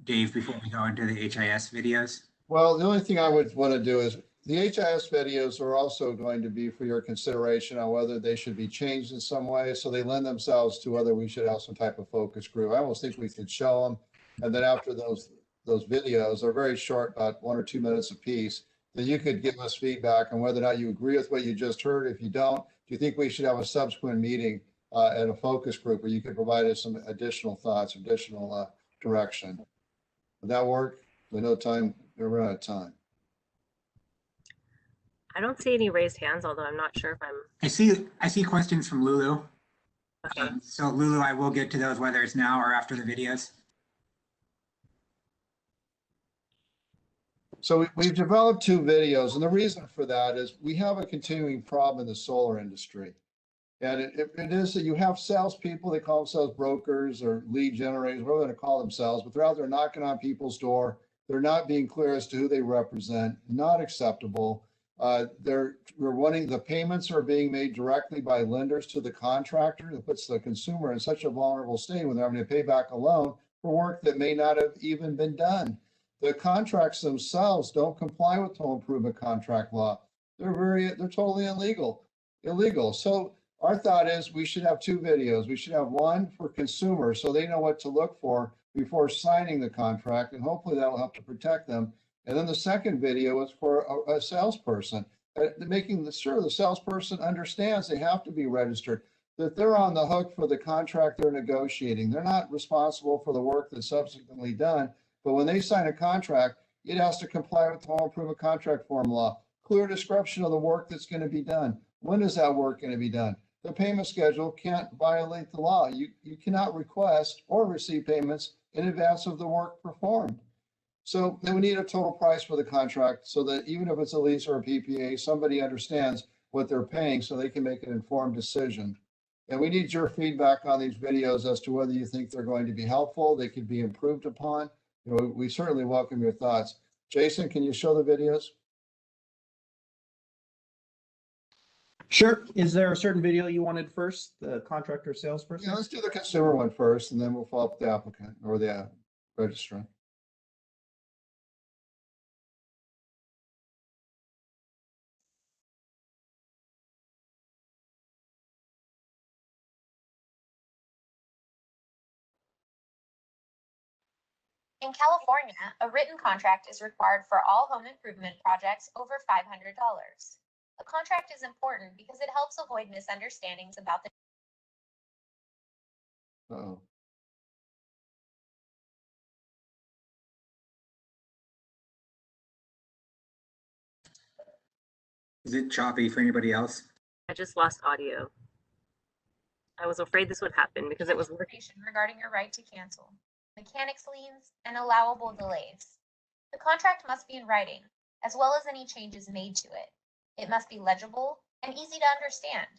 Speaker 13: Dave, before we go into the HIS videos?
Speaker 2: Well, the only thing I would want to do is the HIS videos are also going to be for your consideration on whether they should be changed in some way. So they lend themselves to whether we should have some type of focus group. I almost think we could show them. And then after those videos are very short, about 1 or 2 minutes apiece, then you could give us feedback on whether or not you agree with what you just heard. If you don't, do you think we should have a subsequent meeting and a focus group where you could provide us some additional thoughts, additional direction? Would that work? We know time, we're out of time.
Speaker 1: I don't see any raised hands, although I'm not sure if I'm.
Speaker 13: I see questions from Lulu.
Speaker 1: Okay.
Speaker 13: So Lulu, I will get to those whether it's now or after the videos.
Speaker 2: So we've developed 2 videos, and the reason for that is we have a continuing problem in the solar industry. And it is that you have salespeople, they call themselves brokers or lead generators, whatever they're going to call themselves, but they're out there knocking on people's door. They're not being clear as to who they represent, not acceptable. We're wanting the payments are being made directly by lenders to the contractor. That puts the consumer in such a vulnerable state when they're having to pay back a loan for work that may not have even been done. The contracts themselves don't comply with home improvement contract law. They're totally illegal. So our thought is we should have 2 videos. We should have one for consumers so they know what to look for before signing the contract, and hopefully that'll help to protect them. And then the second video is for a salesperson, making sure the salesperson understands they have to be registered, that they're on the hook for the contract they're negotiating. They're not responsible for the work that's subsequently done, but when they sign a contract, it has to comply with the home improvement contract form law. Clear description of the work that's going to be done. When is that work going to be done? The payment schedule can't violate the law. You cannot request or receive payments in advance of the work performed. So then we need a total price for the contract so that even if it's a lease or a PPA, somebody understands what they're paying so they can make an informed decision. And we need your feedback on these videos as to whether you think they're going to be helpful, they could be improved upon. You know, we certainly welcome your thoughts. Jason, can you show the videos?
Speaker 10: Sure. Is there a certain video you wanted first, the contractor salesperson?
Speaker 2: Yeah, let's do the consumer one first, and then we'll follow up with the applicant or the registrant.
Speaker 14: In California, a written contract is required for all home improvement projects over $500. A contract is important because it helps avoid misunderstandings about the
Speaker 2: Uh-oh.
Speaker 13: Is it choppy for anybody else?
Speaker 1: I just lost audio. I was afraid this would happen because it was working.
Speaker 14: regarding your right to cancel, mechanics liens, and allowable delays. The contract must be in writing, as well as any changes made to it. It must be legible and easy to understand.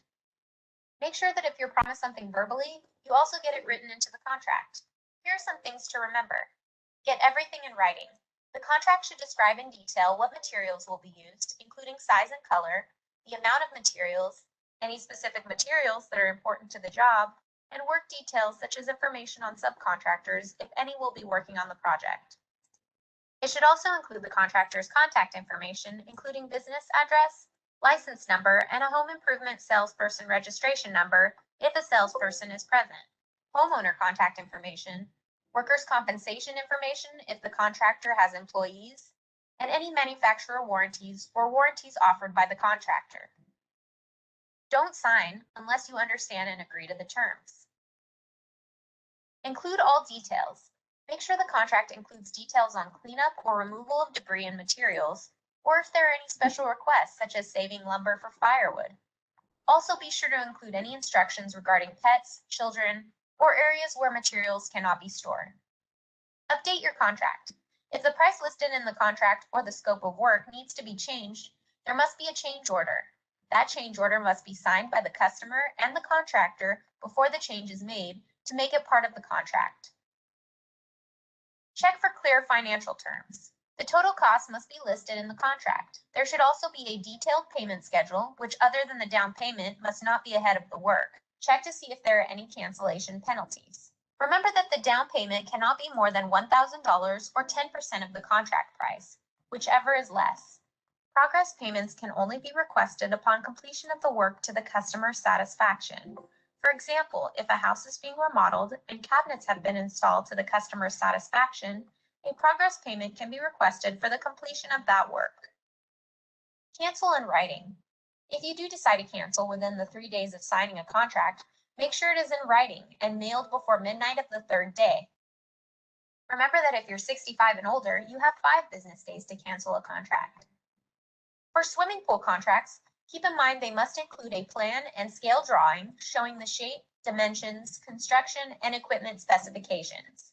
Speaker 14: Make sure that if you're promised something verbally, you also get it written into the contract. Here are some things to remember. Get everything in writing. The contract should describe in detail what materials will be used, including size and color, the amount of materials, any specific materials that are important to the job, and work details such as information on subcontractors, if any will be working on the project. It should also include the contractor's contact information, including business address, license number, and a home improvement salesperson registration number if a salesperson is present, homeowner contact information, workers' compensation information if the contractor has employees, and any manufacturer warranties or warranties offered by the contractor. Don't sign unless you understand and agree to the terms. Include all details. Make sure the contract includes details on cleanup or removal of debris and materials, or if there are any special requests such as saving lumber for firewood. Also be sure to include any instructions regarding pets, children, or areas where materials cannot be stored. Update your contract. If the price listed in the contract or the scope of work needs to be changed, there must be a change order. That change order must be signed by the customer and the contractor before the change is made to make it part of the contract. Check for clear financial terms. The total cost must be listed in the contract. There should also be a detailed payment schedule, which other than the down payment must not be ahead of the work. Check to see if there are any cancellation penalties. Remember that the down payment cannot be more than $1,000 or 10% of the contract price, whichever is less. Progress payments can only be requested upon completion of the work to the customer's satisfaction. For example, if a house is being remodeled and cabinets have been installed to the customer's satisfaction, a progress payment can be requested for the completion of that work. Cancel in writing. If you do decide to cancel within the 3 days of signing a contract, make sure it is in writing and mailed before midnight of the 3rd day. Remember that if you're 65 and older, you have 5 business days to cancel a contract. For swimming pool contracts, keep in mind they must include a plan and scale drawing showing the shape, dimensions, construction, and equipment specifications.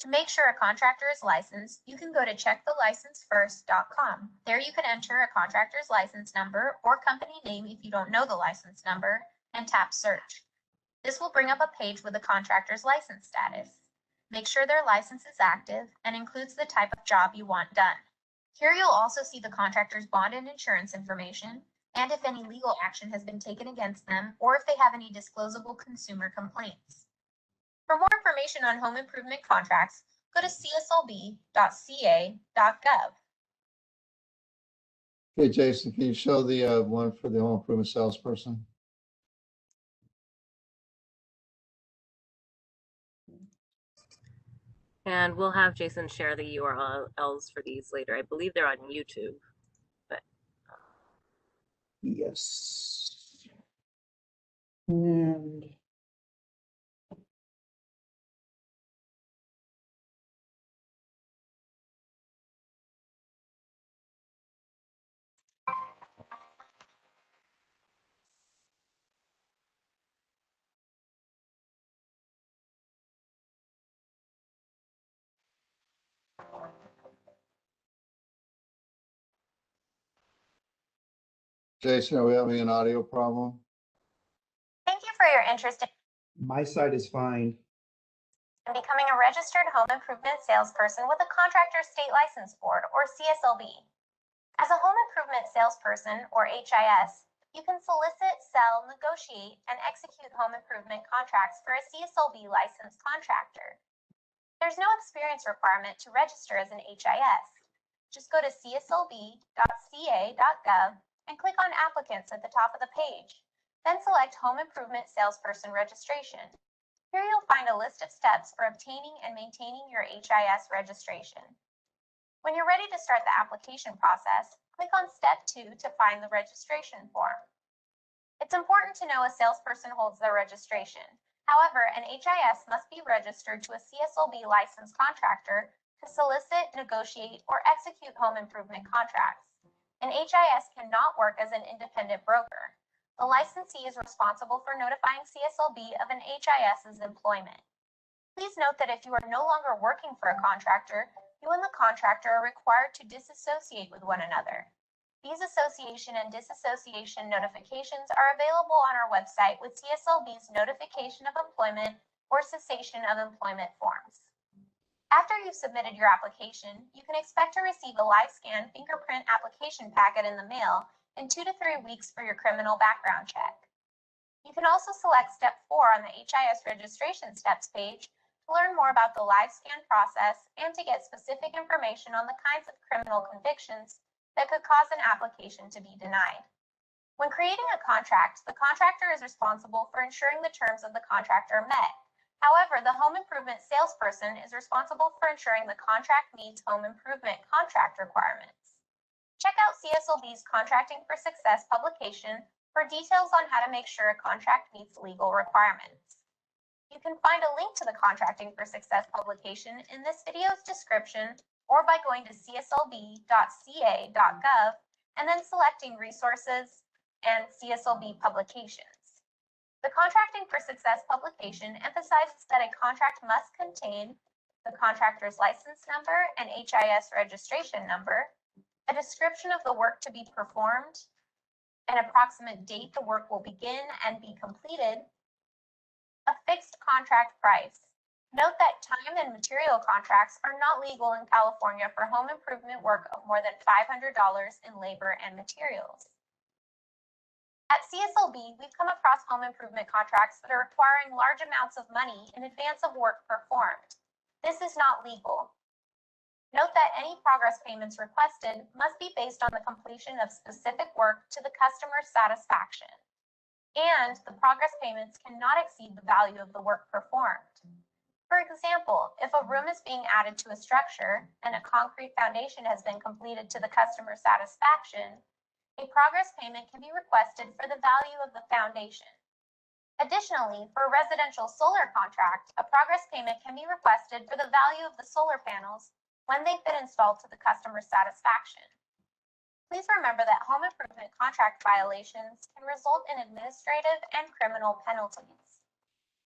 Speaker 14: To make sure a contractor is licensed, you can go to checkthelicensedfirst.com. There you can enter a contractor's license number or company name if you don't know the license number, and tap search. This will bring up a page with the contractor's license status. Make sure their license is active and includes the type of job you want done. Here you'll also see the contractor's bond and insurance information, and if any legal action has been taken against them, or if they have any disclosable consumer complaints. For more information on home improvement contracts, go to cslb.ca.gov.
Speaker 2: Okay, Jason, can you show the one for the home improvement salesperson?
Speaker 1: And we'll have Jason share the URLs for these later. I believe they're on YouTube, but
Speaker 10: Yes. And
Speaker 2: Jason, are we having an audio problem?
Speaker 14: Thank you for your interest in
Speaker 10: my side is fine.
Speaker 14: becoming a registered home improvement salesperson with a Contractors State License Board, or CSLB. As a home improvement salesperson, or HIS, you can solicit, sell, negotiate, and execute home improvement contracts for a CSLB licensed contractor. There's no experience requirement to register as an HIS. Just go to cslb.ca.gov and click on Applicants at the top of the page. Then select Home Improvement Salesperson Registration. Here you'll find a list of steps for obtaining and maintaining your HIS registration. When you're ready to start the application process, click on Step 2 to find the registration form. It's important to know a salesperson holds their registration. However, an HIS must be registered to a CSLB licensed contractor to solicit, negotiate, or execute home improvement contracts. An HIS cannot work as an independent broker. The licensee is responsible for notifying CSLB of an HIS's employment. Please note that if you are no longer working for a contractor, you and the contractor are required to disassociate with one another. These association and disassociation notifications are available on our website with CSLB's notification of employment or cessation of employment forms. After you've submitted your application, you can expect to receive a live scan fingerprint application packet in the mail in 2 to 3 weeks for your criminal background check. You can also select Step 4 on the HIS registration steps page to learn more about the live scan process and to get specific information on the kinds of criminal convictions that could cause an application to be denied. When creating a contract, the contractor is responsible for ensuring the terms of the contract are met. However, the home improvement salesperson is responsible for ensuring the contract meets home improvement contract requirements. Check out CSLB's Contracting for Success publication for details on how to make sure a contract meets legal requirements. You can find a link to the Contracting for Success publication in this video's description or by going to cslb.ca.gov and then selecting Resources and CSLB Publications. The Contracting for Success publication emphasizes that a contract must contain the contractor's license number and HIS registration number, a description of the work to be performed, an approximate date the work will begin and be completed, a fixed contract price. Note that time and material contracts are not legal in California for home improvement work of more than $500 in labor and materials. At CSLB, we've come across home improvement contracts that are requiring large amounts of money in advance of work performed. This is not legal. Note that any progress payments requested must be based on the completion of specific work to the customer's satisfaction, and the progress payments cannot exceed the value of the work performed. For example, if a room is being added to a structure and a concrete foundation has been completed to the customer's satisfaction, a progress payment can be requested for the value of the foundation. Additionally, for a residential solar contract, a progress payment can be requested for the value of the solar panels when they've been installed to the customer's satisfaction. Please remember that home improvement contract violations can result in administrative and criminal penalties.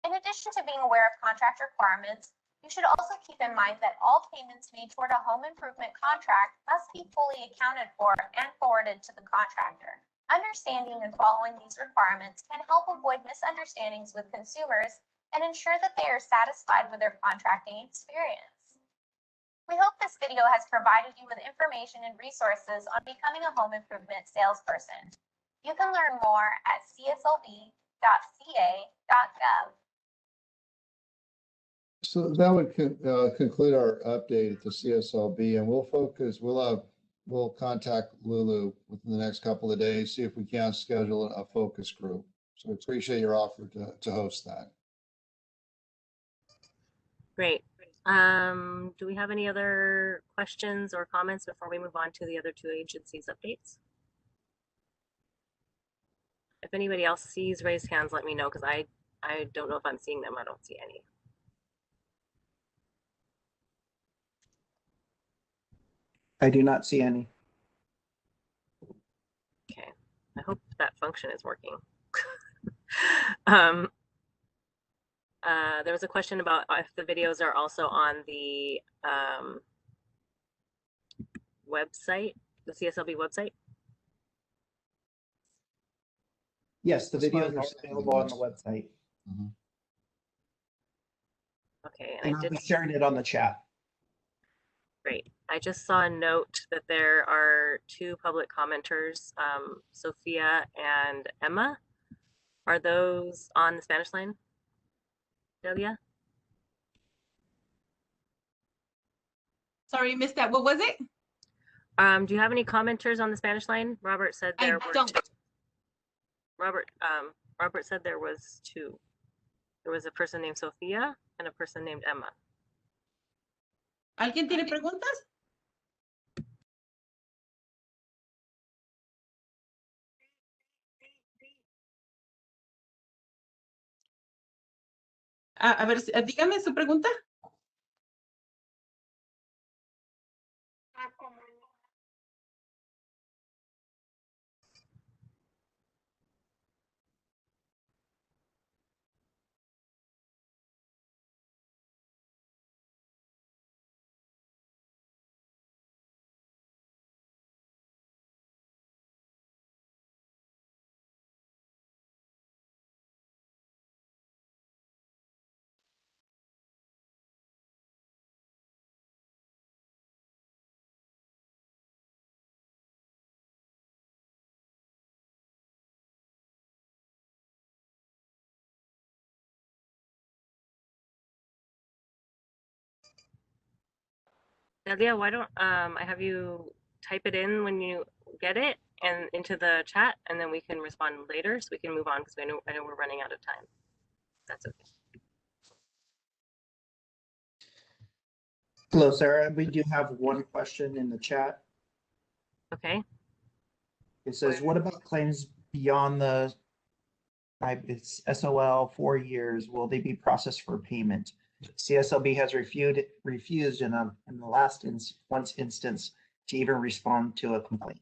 Speaker 14: In addition to being aware of contract requirements, you should also keep in mind that all payments made toward a home improvement contract must be fully accounted for and forwarded to the contractor. Understanding and following these requirements can help avoid misunderstandings with consumers and ensure that they are satisfied with their contracting experience. We hope this video has provided you with information and resources on becoming a home improvement salesperson. You can learn more at cslb.ca.gov.
Speaker 2: So that would conclude our update at the CSLB, and we'll contact Lulu within the next couple of days, see if we can schedule a focus group. So I appreciate your offer to host that.
Speaker 1: Great. Do we have any other questions or comments before we move on to the other two agencies' updates? If anybody else sees raised hands, let me know, because I don't know if I'm seeing them. I don't see any.
Speaker 10: I do not see any.
Speaker 1: Okay, I hope that function is working. There was a question about if the videos are also on the website, the CSLB website.
Speaker 10: Yes, the videos are available on the website.
Speaker 2: Mm-hmm.
Speaker 1: Okay,
Speaker 10: and I'll be sharing it on the chat.
Speaker 1: Great. I just saw a note that there are two public commenters, Sophia and Emma. Are those on the Spanish line, Delia?
Speaker 9: Sorry, missed that. What was it?
Speaker 1: Do you have any commenters on the Spanish line? Robert said there were two. Robert said there was two. There was a person named Sophia and a person named Emma.
Speaker 9: ¿Alguien tiene preguntas? A ver, dígame su pregunta.
Speaker 1: Delia, why don't I have you type it in when you get it and into the chat, and then we can respond later so we can move on, because I know we're running out of time. That's okay.
Speaker 10: Hello, Sarah. We do have one question in the chat.
Speaker 1: Okay.
Speaker 10: It says, what about claims beyond the it's SOL 4 years? Will they be processed for payment? CSLB has refused in the last instance to even respond to a complaint.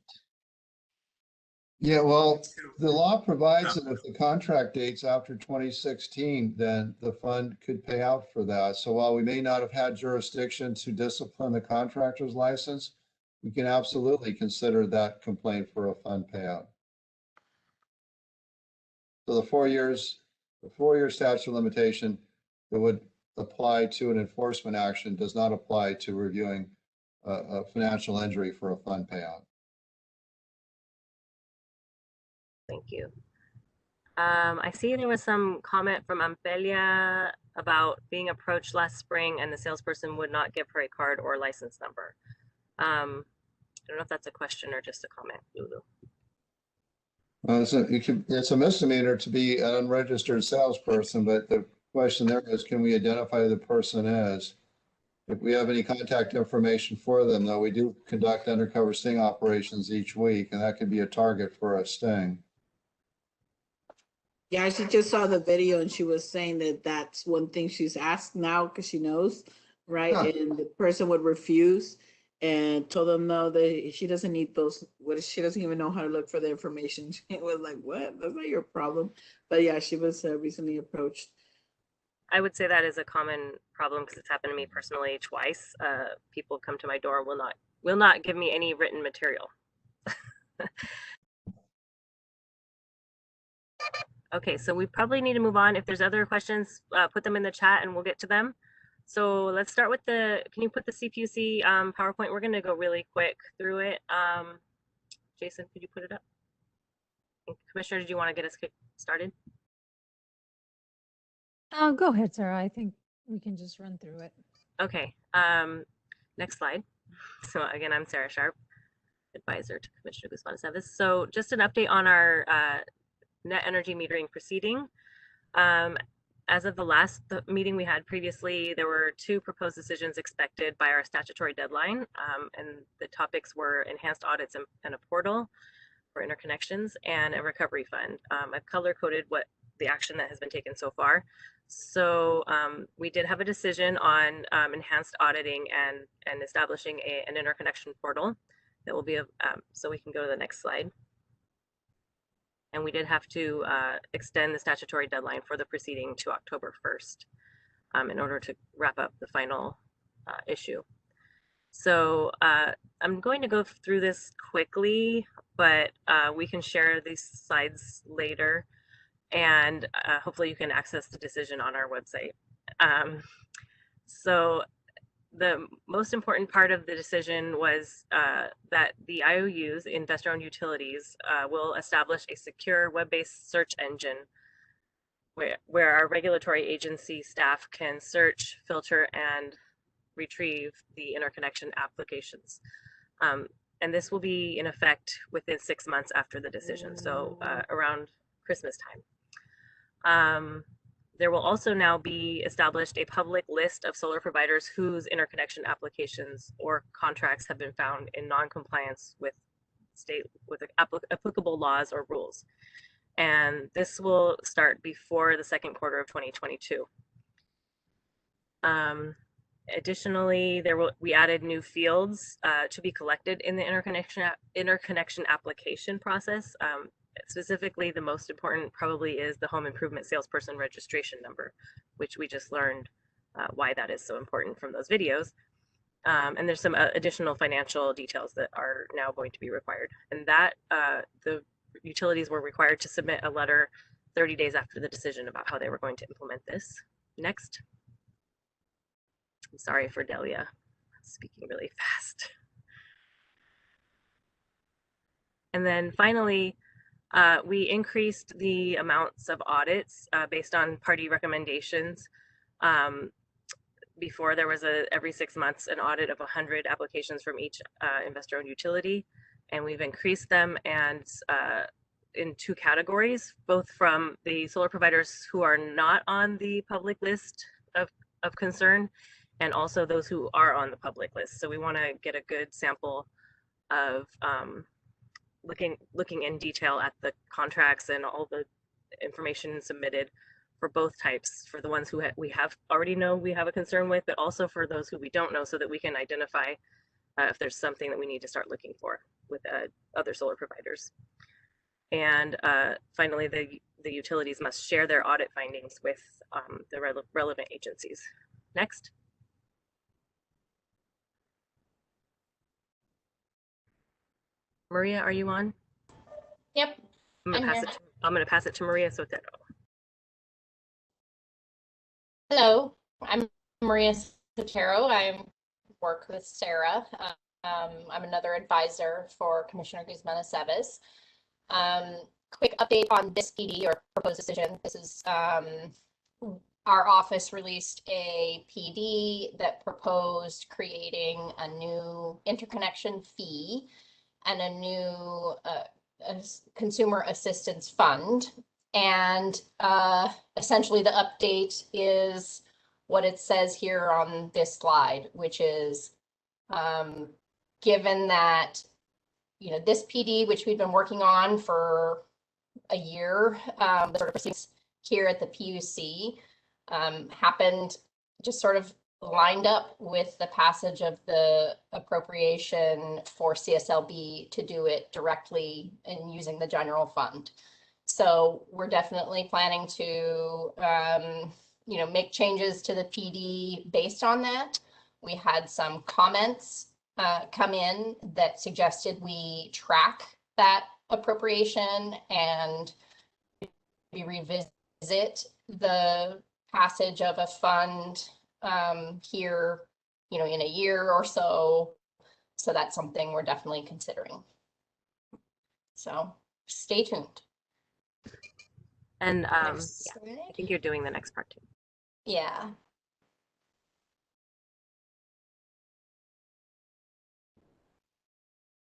Speaker 2: Yeah, well, the law provides that if the contract dates after 2016, then the fund could pay out for that. So while we may not have had jurisdiction to discipline the contractor's license, we can absolutely consider that complaint for a fund payout. So the 4 years, the 4-year statute of limitation that would apply to an enforcement action does not apply to reviewing a financial injury for a fund payout.
Speaker 1: Thank you. I see there was some comment from Ampelia about being approached last spring and the salesperson would not give her a card or license number. I don't know if that's a question or just a comment, Lulu.
Speaker 2: It's a misdemeanor to be an unregistered salesperson, but the question there is, can we identify who the person is? If we have any contact information for them, though, we do conduct undercover sting operations each week, and that could be a target for a sting.
Speaker 8: Yeah, she just saw the video and she was saying that that's one thing she's asked now because she knows, right?
Speaker 2: Huh.
Speaker 8: And the person would refuse and told them no, that she doesn't need those. What she doesn't even know how to look for the information. She was like, "What? That's not your problem." But yeah, she was recently approached.
Speaker 1: I would say that is a common problem because it's happened to me personally twice. People come to my door, will not give me any written material. Okay, so we probably need to move on. If there's other questions, put them in the chat and we'll get to them. So let's start with can you put the CPUC PowerPoint? We're gonna go really quick through it. Jason, could you put it up? Commissioner, did you want to get us started?
Speaker 4: Go ahead, Sarah. I think we can just run through it.
Speaker 1: Okay, next slide. So again, I'm Sarah Sharp, advisor to Commissioner Guzman-Aceves. So just an update on our net energy metering proceeding. As of the last meeting we had previously, there were 2 proposed decisions expected by our statutory deadline, and the topics were enhanced audits and a portal for interconnections and a recovery fund. I've color-coded what the action that has been taken so far. So we did have a decision on enhanced auditing and establishing an interconnection portal that will be, so we can go to the next slide. And we did have to extend the statutory deadline for the proceeding to October 1st in order to wrap up the final issue. So I'm going to go through this quickly, but we can share these slides later, and hopefully you can access the decision on our website. So the most important part of the decision was that the IOUs, investor-owned utilities, will establish a secure web-based search engine where our regulatory agency staff can search, filter, and retrieve the interconnection applications. And this will be in effect within 6 months after the decision, so around Christmas time. There will also now be established a public list of solar providers whose interconnection applications or contracts have been found in non-compliance with applicable laws or rules. And this will start before the second quarter of 2022. Additionally, we added new fields to be collected in the interconnection application process. Specifically, the most important probably is the home improvement salesperson registration number, which we just learned why that is so important from those videos. And there's some additional financial details that are now going to be required. And that the utilities were required to submit a letter 30 days after the decision about how they were going to implement this. Next. I'm sorry for Delia, speaking really fast. And then finally, we increased the amounts of audits based on party recommendations. Before there was every 6 months an audit of 100 applications from each investor-owned utility, and we've increased them and in 2 categories, both from the solar providers who are not on the public list of concern, and also those who are on the public list. So we want to get a good sample of looking in detail at the contracts and all the information submitted for both types, for the ones who we already know we have a concern with, but also for those who we don't know, so that we can identify if there's something that we need to start looking for with other solar providers. And finally, the utilities must share their audit findings with the relevant agencies. Next. Maria, are you on?
Speaker 14: Yep.
Speaker 1: I'm going to pass it to Maria Sotero.
Speaker 14: Hello, I'm Maria Sotero. I work with Sarah. I'm another advisor for Commissioner Guzman-Aceves.
Speaker 15: quick update on this PD or proposed decision. This is our office released a PD that proposed creating a new interconnection fee and a new consumer assistance fund. And essentially the update is what it says here on this slide, which is given that, you know, this PD, which we've been working on for a year, the sort of proceedings here at the PUC happened just sort of lined up with the passage of the appropriation for CSLB to do it directly and using the general fund. So we're definitely planning to, you know, make changes to the PD based on that. We had some comments come in that suggested we track that appropriation and we revisit the passage of a fund here, you know, in a year or so. So that's something we're definitely considering. So stay tuned.
Speaker 1: And yeah, I think you're doing the next part too.
Speaker 15: Yeah.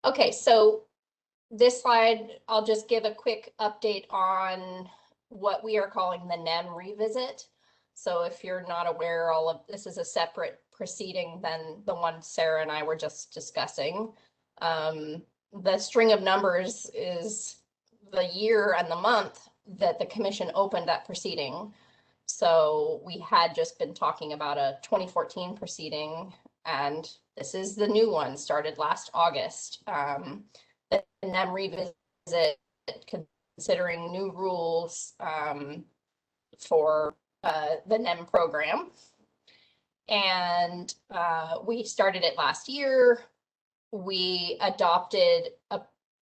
Speaker 15: Okay, so this slide, I'll just give a quick update on what we are calling the NEM revisit. So if you're not aware, all of this is a separate proceeding than the one Sarah and I were just discussing. The string of numbers is the year and the month that the commission opened that proceeding. So we had just been talking about a 2014 proceeding, and this is the new one, started last August. The NEM revisit, considering new rules for the NEM program. And we started it last year. We adopted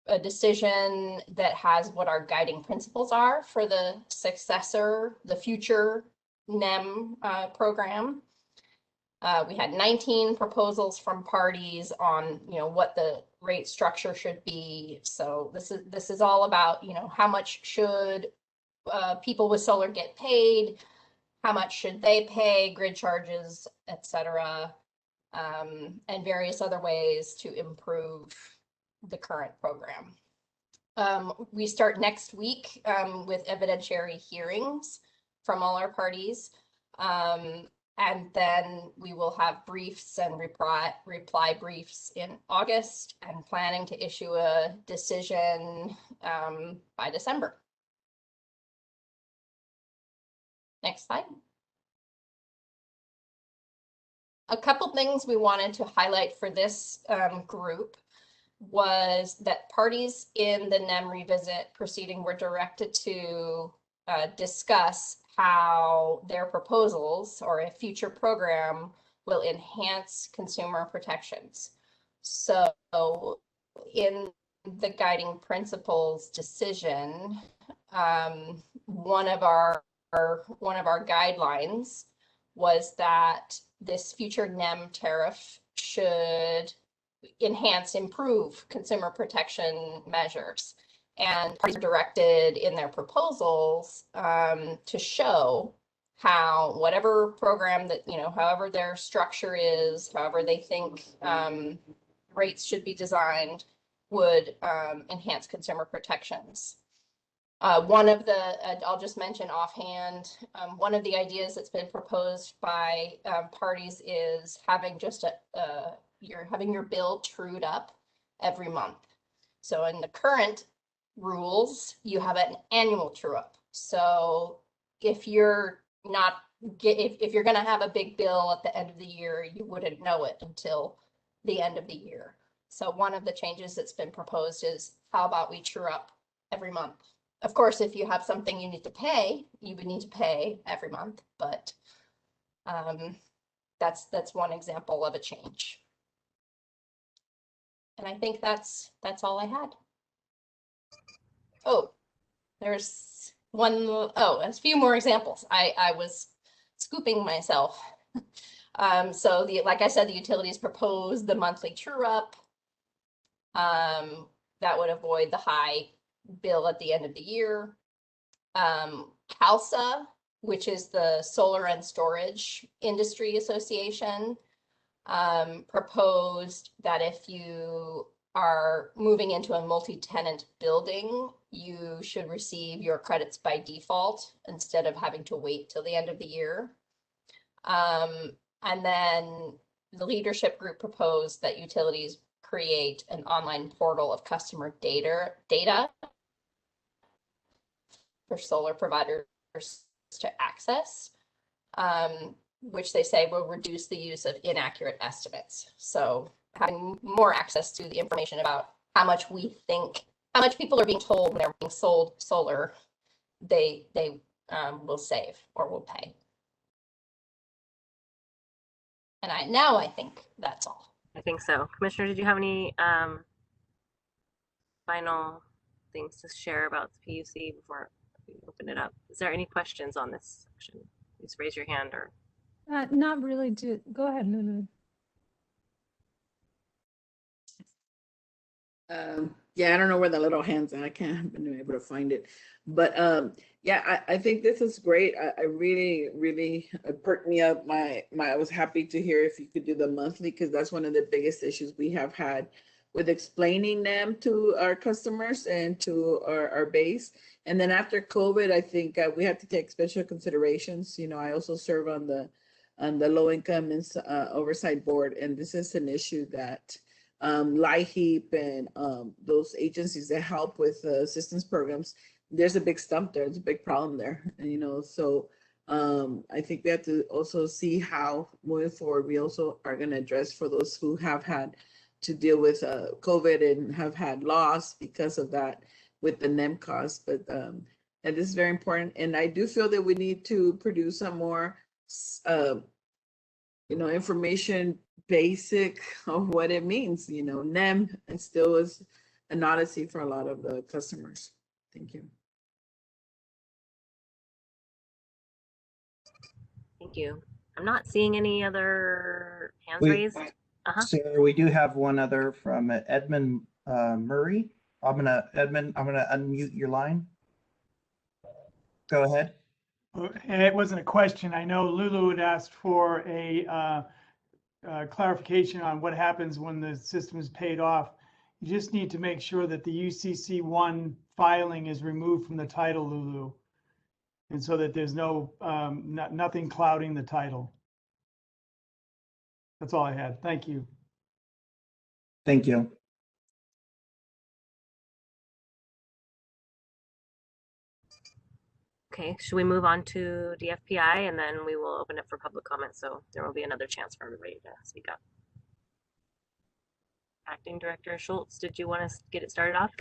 Speaker 15: a decision that has what our guiding principles are for the successor, the future NEM program. We had 19 proposals from parties on, you know, what the rate structure should be. So this is all about, you know, how much should people with solar get paid, how much should they pay, grid charges, etc., and various other ways to improve the current program. We start next week with evidentiary hearings from all our parties. And then we will have briefs and reply briefs in August, and planning to issue a decision by December. Next slide. A couple things we wanted to highlight for this group was that parties in the NEM revisit proceeding were directed to discuss how their proposals or a future program will enhance consumer protections. So in the guiding principles decision, one of our guidelines was that this future NEM tariff should improve consumer protection measures. And parties are directed in their proposals to show how whatever program that, you know, however their structure is, however they think rates should be designed, would enhance consumer protections. One of the, I'll just mention offhand, one of the ideas that's been proposed by parties is having just having your bill trued up every month. So in the current rules, you have an annual true up. So if you're not if you're going to have a big bill at the end of the year, you wouldn't know it until the end of the year. So one of the changes that's been proposed is, how about we true up every month? Of course, if you have something you need to pay, you would need to pay every month, but that's one example of a change. And I think that's all I had. Oh, there's a few more examples. I was scooping myself. So like I said, the utilities proposed the monthly true up. That would avoid the high bill at the end of the year. CALSA, which is the Solar and Storage Industry Association, proposed that if you are moving into a multi-tenant building, you should receive your credits by default instead of having to wait till the end of the year. And then the leadership group proposed that utilities create an online portal of customer data for solar providers to access, which they say will reduce the use of inaccurate estimates. So having more access to the information about how much people are being told when they're being sold solar, they will save or will pay. And I think that's all.
Speaker 1: I think so. Commissioner, did you have any final things to share about the PUC before we open it up? Is there any questions on this section? Please raise your hand or.
Speaker 4: Not really. Go ahead, Lulu.
Speaker 8: Yeah, I don't know where the little hands are. I haven't been able to find it. But yeah, I think this is great. I really perked me up. I was happy to hear if you could do the monthly, because that's one of the biggest issues we have had with explaining them to our customers and to our base. And then after COVID, I think we have to take special considerations. You know, I also serve on the low income and oversight board, and this is an issue that LIHEAP and those agencies that help with assistance programs, there's a big stump there. It's a big problem there, you know. So I think we have to also see how moving forward we also are going to address for those who have had to deal with COVID and have had loss because of that with the NEM costs. But and this is very important, and I do feel that we need to produce some more you know, information basic of what it means. You know, NEM, it still is an odyssey for a lot of the customers. Thank you.
Speaker 1: Thank you. I'm not seeing any other hands raised.
Speaker 10: Sarah, we do have one other from Edmund Murray. Edmund, I'm gonna unmute your line. Go ahead.
Speaker 16: It wasn't a question. I know Lulu had asked for a clarification on what happens when the system is paid off. You just need to make sure that the UCC1 filing is removed from the title, Lulu, and so that there's no nothing clouding the title. That's all I had. Thank you.
Speaker 10: Thank you.
Speaker 1: Okay, should we move on to DFPI and then we will open it for public comment, so there will be another chance for everybody to speak up. Acting Director Shultz, did you want to get it started off?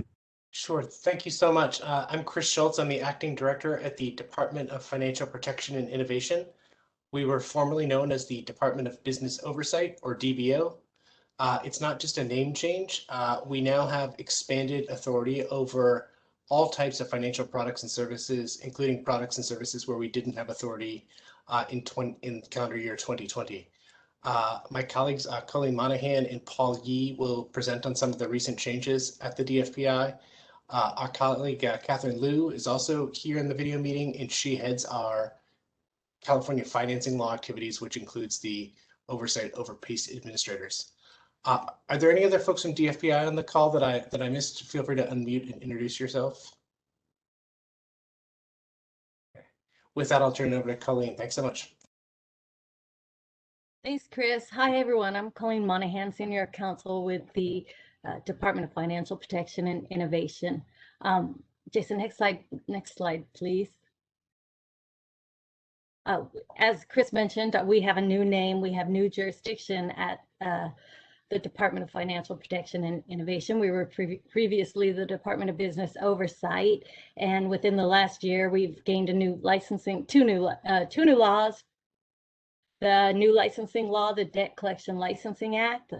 Speaker 3: Sure, thank you so much. I'm Chris Shultz. I'm the Acting Director at the Department of Financial Protection and Innovation. We were formerly known as the Department of Business Oversight, or DBO. It's not just a name change. We now have expanded authority over all types of financial products and services, including products and services where we didn't have authority in calendar year 2020. My colleagues Colleen Monahan and Paul Yee will present on some of the recent changes at the DFPI. Our colleague Catherine Liu is also here in the video meeting, and she heads our California financing law activities, which includes the oversight over PACE administrators. Are there any other folks from DFPI on the call that I missed? Feel free to unmute and introduce yourself. Okay. With that, I'll turn it over to Colleen. Thanks so much.
Speaker 17: Thanks, Chris. Hi, everyone. I'm Colleen Monahan, Senior Counsel with the Department of Financial Protection and Innovation. Jason, next slide, please. As Chris mentioned, we have a new name. We have new jurisdiction at the Department of Financial Protection and Innovation. We were previously the Department of Business Oversight, and within the last year, we've gained a new licensing, two new laws. The new licensing law, the Debt Collection Licensing Act,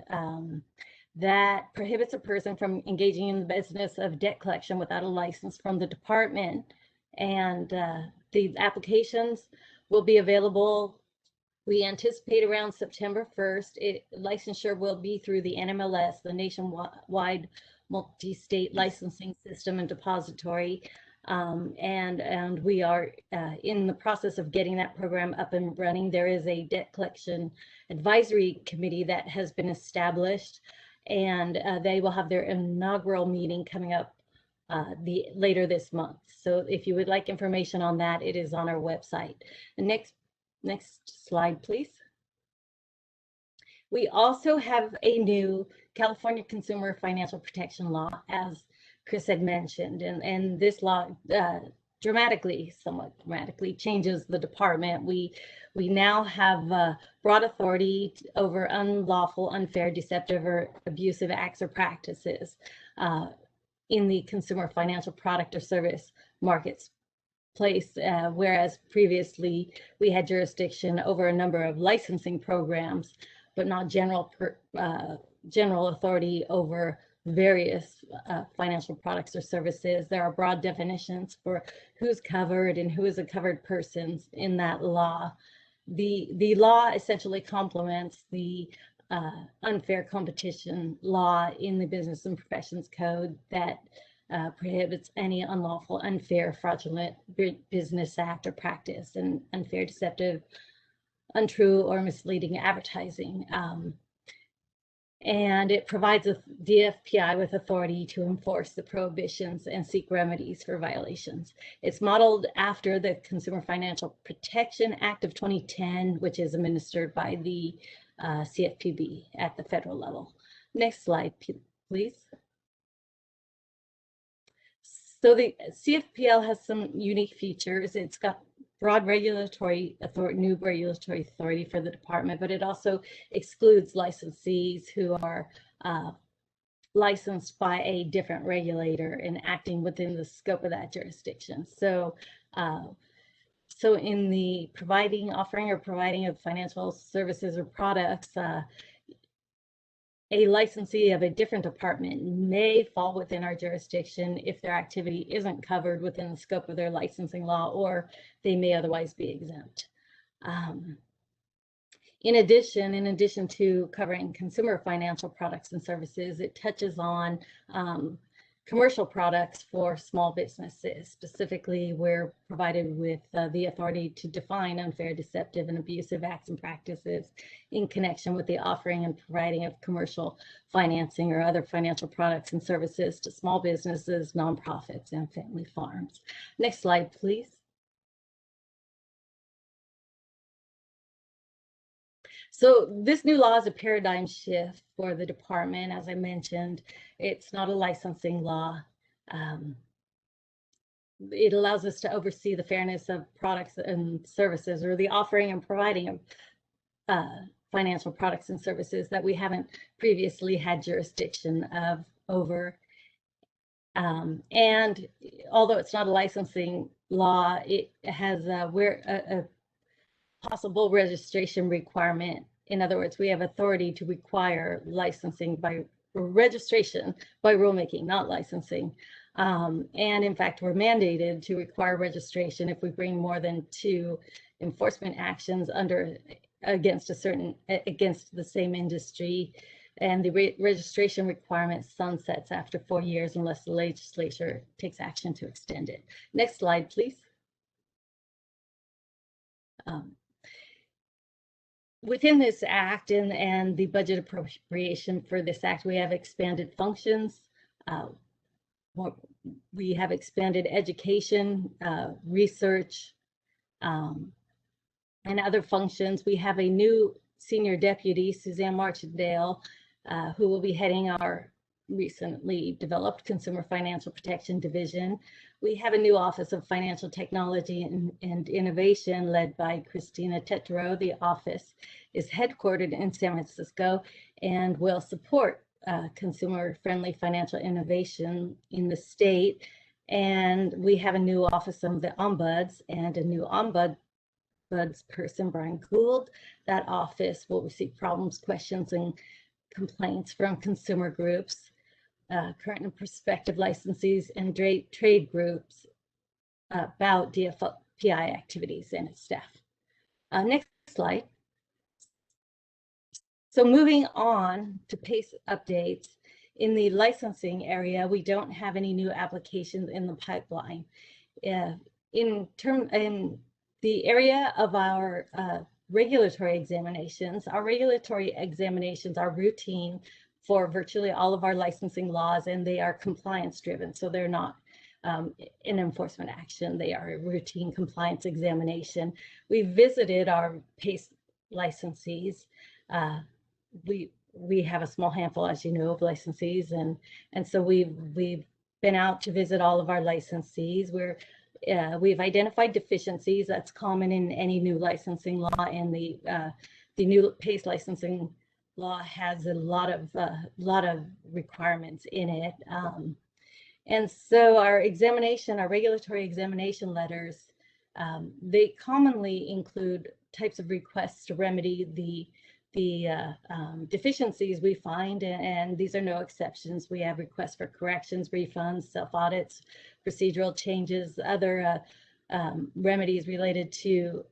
Speaker 17: that prohibits a person from engaging in the business of debt collection without a license from the department. And the applications will be available. We anticipate around September 1st. Licensure will be through the NMLS, the Nationwide multi-state licensing system and depository. And we are in the process of getting that program up and running. There is a debt collection advisory committee that has been established, and they will have their inaugural meeting coming up later this month. So if you would like information on that, it is on our website. The next slide, please. We also have a new California Consumer Financial Protection Law, as Chris had mentioned, and this law somewhat dramatically changes the department. We now have broad authority over unlawful, unfair, deceptive, or abusive acts or practices in the consumer financial product or service markets place, whereas previously we had jurisdiction over a number of licensing programs, but not general authority over various financial products or services. There are broad definitions for who's covered and who is a covered person in that law. The law essentially complements the unfair competition law in the Business and Professions Code that prohibits any unlawful, unfair, fraudulent business act or practice and unfair, deceptive, untrue, or misleading advertising. And it provides a DFPI with authority to enforce the prohibitions and seek remedies for violations. It's modeled after the Consumer Financial Protection Act of 2010, which is administered by the CFPB at the federal level. Next slide, please. So the CFPL has some unique features. It's got broad regulatory authority, new regulatory authority for the department, but it also excludes licensees who are licensed by a different regulator and acting within the scope of that jurisdiction. So, so in the offering of financial services or products, a licensee of a different department may fall within our jurisdiction if their activity isn't covered within the scope of their licensing law, or they may otherwise be exempt. In addition to covering consumer financial products and services, it touches on commercial products for small businesses. Specifically, we're provided with the authority to define unfair, deceptive, and abusive acts and practices in connection with the offering and providing of commercial financing or other financial products and services to small businesses, nonprofits, and family farms. Next slide, please. So this new law is a paradigm shift for the department. As I mentioned, it's not a licensing law. It allows us to oversee the fairness of products and services, or the offering and providing of financial products and services that we haven't previously had jurisdiction over. And although it's not a licensing law, it has a possible registration requirement. In other words, we have authority to require licensing by registration by rulemaking, not licensing. And in fact, we're mandated to require registration if we bring more than 2 enforcement actions against the same industry. And the registration requirement sunsets after 4 years unless the legislature takes action to extend it. Next slide, please. Within this act and the budget appropriation for this act, we have expanded functions. We have expanded education, research, and other functions. We have a new senior deputy, Suzanne Marchandale, who will be heading our recently developed Consumer Financial Protection Division. We have a new Office of Financial Technology and Innovation led by Christina Tetro. The office is headquartered in San Francisco and will support consumer-friendly financial innovation in the state. And we have a new Office of the Ombuds and a new Ombuds person, Brian Gould. That office will receive problems, questions, and complaints from consumer groups, current and prospective licensees, and trade groups about DFPI activities and its staff. Next slide. So moving on to PACE updates. in the licensing area, we don't have any new applications in the pipeline. In the area of our regulatory examinations are routine for virtually all of our licensing laws, and they are compliance driven. So they're not an enforcement action. They are a routine compliance examination. We visited our PACE licensees. We have a small handful, as you know, of licensees, and so we've been out to visit all of our licensees. We've identified deficiencies. That's common in any new licensing law, and the new PACE licensing law has a lot of requirements in it. And so our regulatory examination letters, they commonly include types of requests to remedy the deficiencies we find, and these are no exceptions. We have requests for corrections, refunds, self-audits, procedural changes, other remedies related to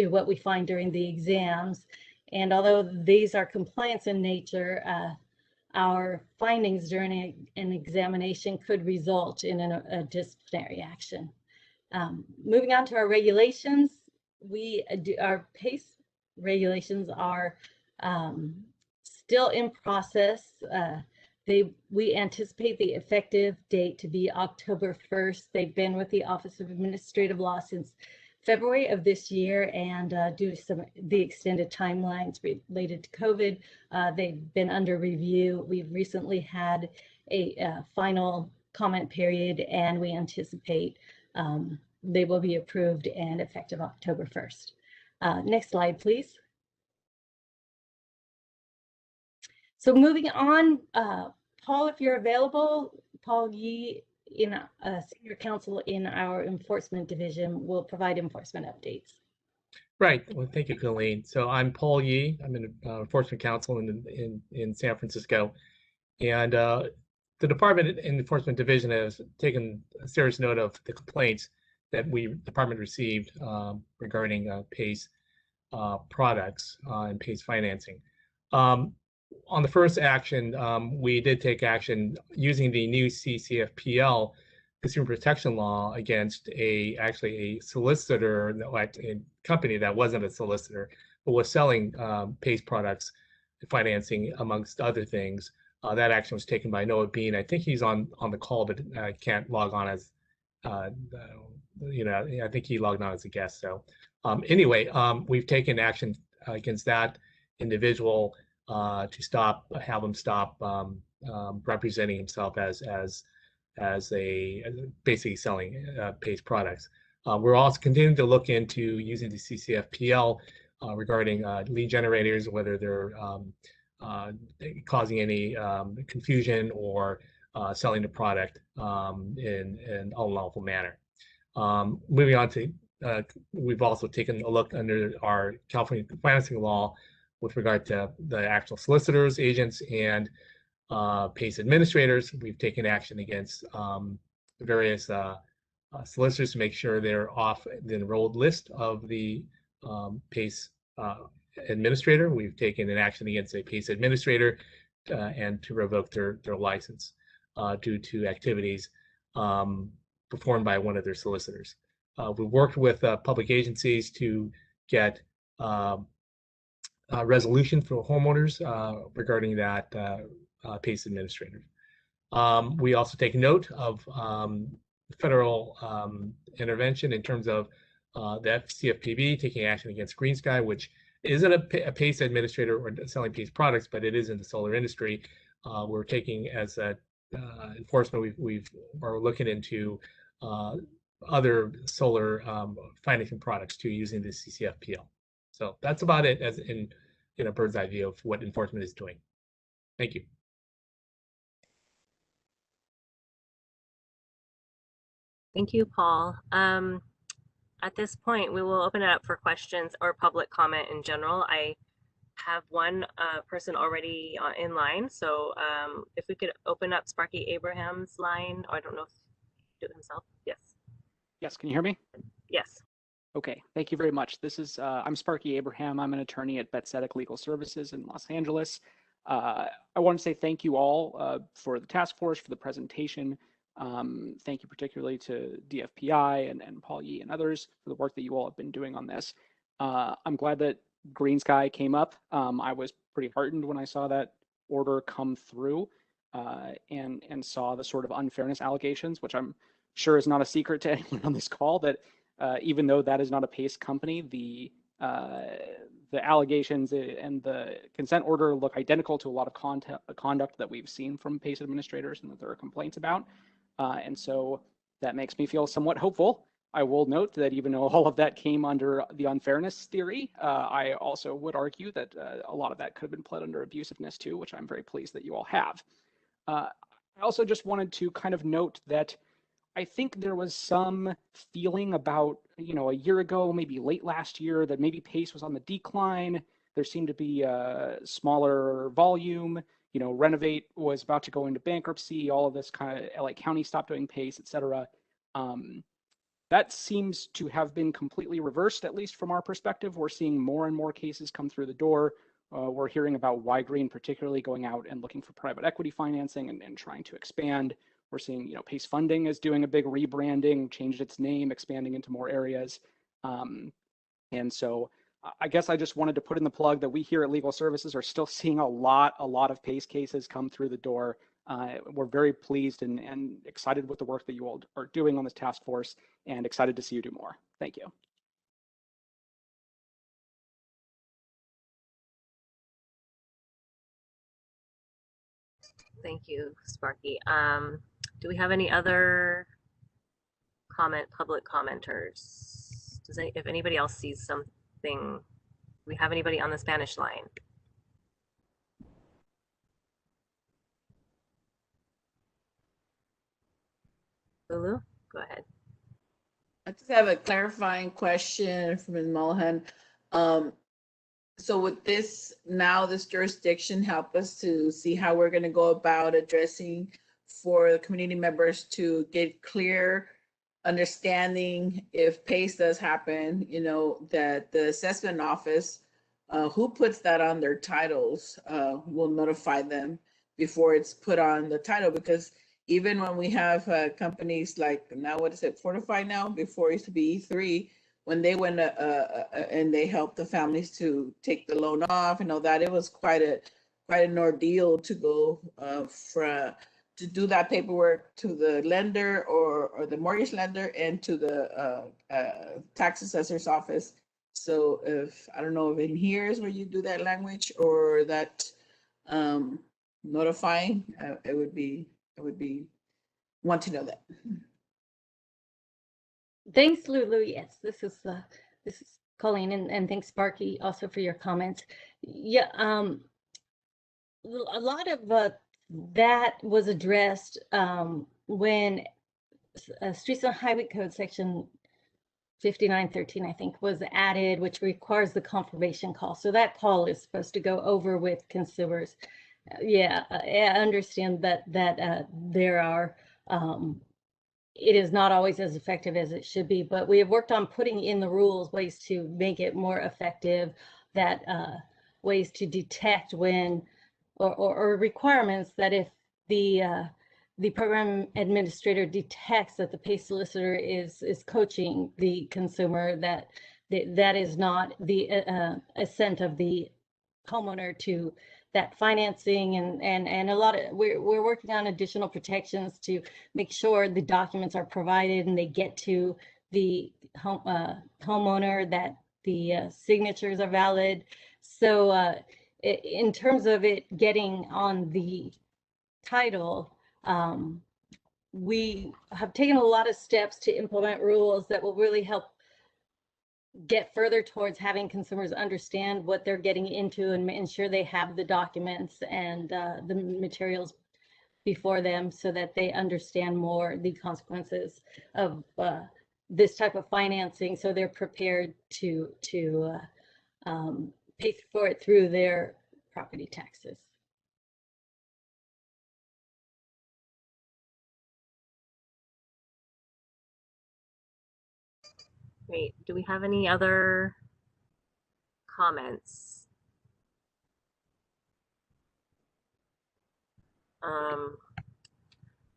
Speaker 17: what we find during the exams. And although these are compliance in nature, our findings during an examination could result in a disciplinary action. Moving on to our regulations, our PACE regulations are still in process. We anticipate the effective date to be October 1st. They've been with the Office of Administrative Law since February of this year, and due to the extended timelines related to COVID, they've been under review. We've recently had a final comment period, and we anticipate they will be approved and effective October 1st. Next slide, please. So moving on, Paul, if you're available, Paul Yee, Senior Counsel in our Enforcement Division, will provide enforcement updates.
Speaker 18: Right. Well, thank you, Colleen. So I'm Paul Yee. I'm an Enforcement Counsel in San Francisco. And the Department in Enforcement Division has taken a serious note of the complaints that department received regarding PACE products and PACE financing. On the first action, we did take action using the new CCFPL consumer protection law against actually a solicitor, like a company that wasn't a solicitor, but was selling PACE products financing, amongst other things. That action was taken by Noah Bean. I think he's on the call, but can't log on as, I think he logged on as a guest. So anyway, we've taken action against that individual to have him stop representing himself as basically selling PACE products. We're also continuing to look into using the CCFPL regarding lead generators, whether they're causing any confusion or selling the product in an unlawful manner. Moving on to, we've also taken a look under our California financing law with regard to the actual solicitors, agents, and PACE administrators. We've taken action against various solicitors to make sure they're off the enrolled list of the PACE administrator. We've taken an action against a PACE administrator and to revoke their license due to activities performed by one of their solicitors. We've worked with public agencies to get resolution for homeowners regarding that PACE administrator. We also take note of federal intervention in terms of the CFPB taking action against Green Sky, which isn't a PACE administrator or selling PACE products, but it is in the solar industry. We're taking as enforcement, we're looking into other solar financing products too, using the CCFPL. So that's about it as in a bird's eye view of what enforcement is doing. Thank you.
Speaker 1: Thank you, Paul. At this point, we will open it up for questions or public comment in general. I have one person already in line, so if we could open up Sparky Abraham's line, or I don't know if he did it himself. Yes.
Speaker 19: Yes, can you hear me?
Speaker 1: Yes.
Speaker 19: Okay, thank you very much. This is I'm Sparky Abraham. I'm an attorney at Betzetic Legal Services in Los Angeles. I want to say thank you all for the task force, for the presentation. Thank you particularly to DFPI and Paul Yee and others for the work that you all have been doing on this. I'm glad that Green Sky came up. I was pretty heartened when I saw that order come through and saw the sort of unfairness allegations, which I'm sure is not a secret to anyone on this call, that even though that is not a PACE company, the allegations and the consent order look identical to a lot of conduct that we've seen from PACE administrators and that there are complaints about. And so that makes me feel somewhat hopeful. I will note that even though all of that came under the unfairness theory, I also would argue that a lot of that could have been pled under abusiveness too, which I'm very pleased that you all have. I also just wanted to kind of note that I think there was some feeling about, a year ago, maybe late last year, that maybe PACE was on the decline. There seemed to be a smaller volume. Renovate was about to go into bankruptcy. All of this kind of LA County stopped doing PACE, et cetera. That seems to have been completely reversed, at least from our perspective. We're seeing more and more cases come through the door. We're hearing about Y-Green particularly going out and looking for private equity financing and trying to expand. We're seeing, PACE Funding is doing a big rebranding, changed its name, expanding into more areas. And so I guess I just wanted to put in the plug that we here at Legal Services are still seeing a lot of PACE cases come through the door. We're very pleased and excited with the work that you all are doing on this task force and excited to see you do more. Thank you.
Speaker 1: Thank you, Sparky. Do we have any other public commenters? If anybody else sees something, do we have anybody on the Spanish line? Lulu, go ahead.
Speaker 8: I just have a clarifying question from Ms. Mullihan. So would this jurisdiction help us to see how we're going to go about addressing for the community members to get clear understanding if PACE does happen, that the assessment office, who puts that on their titles, will notify them before it's put on the title? Because even when we have companies like, now what is it, Fortify now? Before it used to be E3, when they went and they helped the families to take the loan off and all that, it was quite an ordeal to go to do that paperwork to the lender or the mortgage lender and to the tax assessor's office. So I don't know if in here is where you do that language or that notifying, it would be want to know that.
Speaker 17: Thanks, Lulu. Yes, this is Colleen, and thanks, Sparky, also for your comments. Yeah, a lot of that was addressed when Streets and Highway Code section 5913, I think, was added, which requires the confirmation call. So that call is supposed to go over with consumers. Yeah, I understand that there are. It is not always as effective as it should be, but we have worked on putting in the rules ways to make it more effective, that ways to detect when, or requirements that if the program administrator detects that the PACE solicitor is coaching the consumer, that is not the assent of the homeowner to that financing, and a lot of we're working on additional protections to make sure the documents are provided and they get to the homeowner, that the signatures are valid. So in terms of it getting on the title, we have taken a lot of steps to implement rules that will really help get further towards having consumers understand what they're getting into and ensure they have the documents and the materials before them so that they understand more the consequences of this type of financing, so they're prepared to pay for it through their property taxes.
Speaker 1: Great. Do we have any other comments?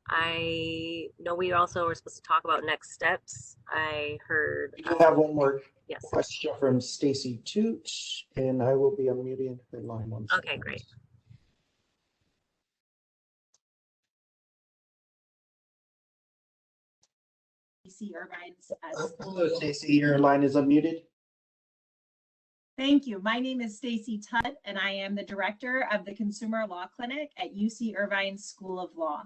Speaker 1: I know we also were supposed to talk about next steps. I heard.
Speaker 10: We do have one more
Speaker 1: yes.
Speaker 10: question from Stacy Toot, and I will be unmuting her line one second.
Speaker 1: Okay, great.
Speaker 20: Stacy Irvine's.
Speaker 10: Hello, Stacy. Your line is unmuted.
Speaker 20: Thank you. My name is Stacy Tutt, and I am the director of the Consumer Law Clinic at UC Irvine School of Law.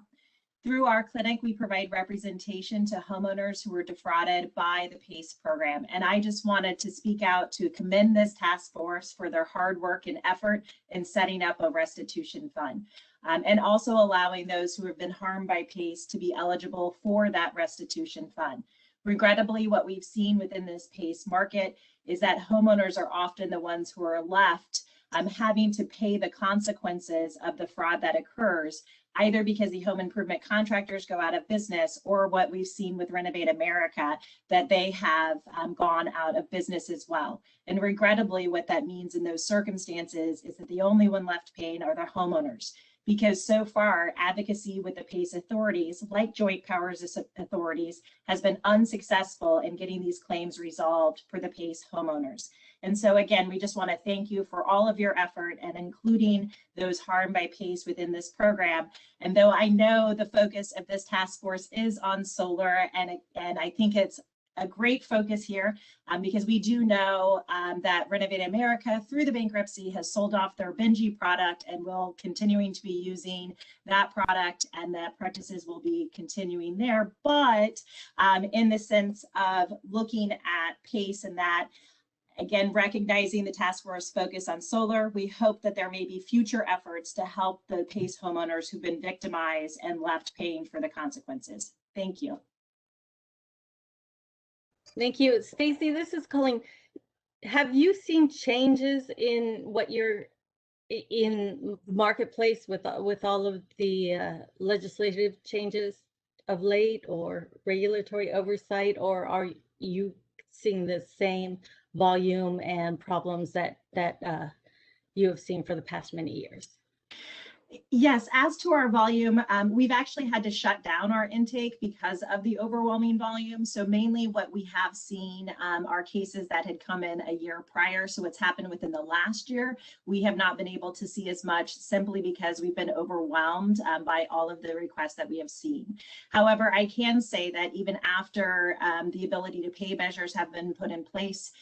Speaker 20: Through our clinic, we provide representation to homeowners who were defrauded by the PACE program. And I just wanted to speak out to commend this task force for their hard work and effort in setting up a restitution fund. And also allowing those who have been harmed by PACE to be eligible for that restitution fund. Regrettably, what we've seen within this PACE market is that homeowners are often the ones who are left having to pay the consequences of the fraud that occurs, either because the home improvement contractors go out of business, or what we've seen with Renovate America, that they have gone out of business as well. And regrettably, what that means in those circumstances is that the only one left paying are the homeowners. Because so far, advocacy with the PACE authorities, like joint powers authorities, has been unsuccessful in getting these claims resolved for the PACE homeowners. And so again, we just want to thank you for all of your effort and including those harmed by PACE within this program. And though I know the focus of this task force is on solar, and I think it's a great focus here because we do know that Renovate America through the bankruptcy has sold off their Benji product and will continuing to be using that product, and that practices will be continuing there. But in the sense of looking at PACE and that, again, recognizing the task force focus on solar, we hope that there may be future efforts to help the PACE homeowners who've been victimized and left paying for the consequences. Thank you.
Speaker 17: Thank you. Stacy, this is Colleen. Have you seen changes in what you're in marketplace with all of the legislative changes of late, or regulatory oversight, or are you seeing the same volume and problems that you have seen for the past many years?
Speaker 20: Yes, as to our volume, we've actually had to shut down our intake because of the overwhelming volume. So mainly what we have seen are cases that had come in a year prior. So what's happened within the last year, we have not been able to see as much simply because we've been overwhelmed by all of the requests that we have seen. However, I can say that even after the ability to pay measures have been put in place,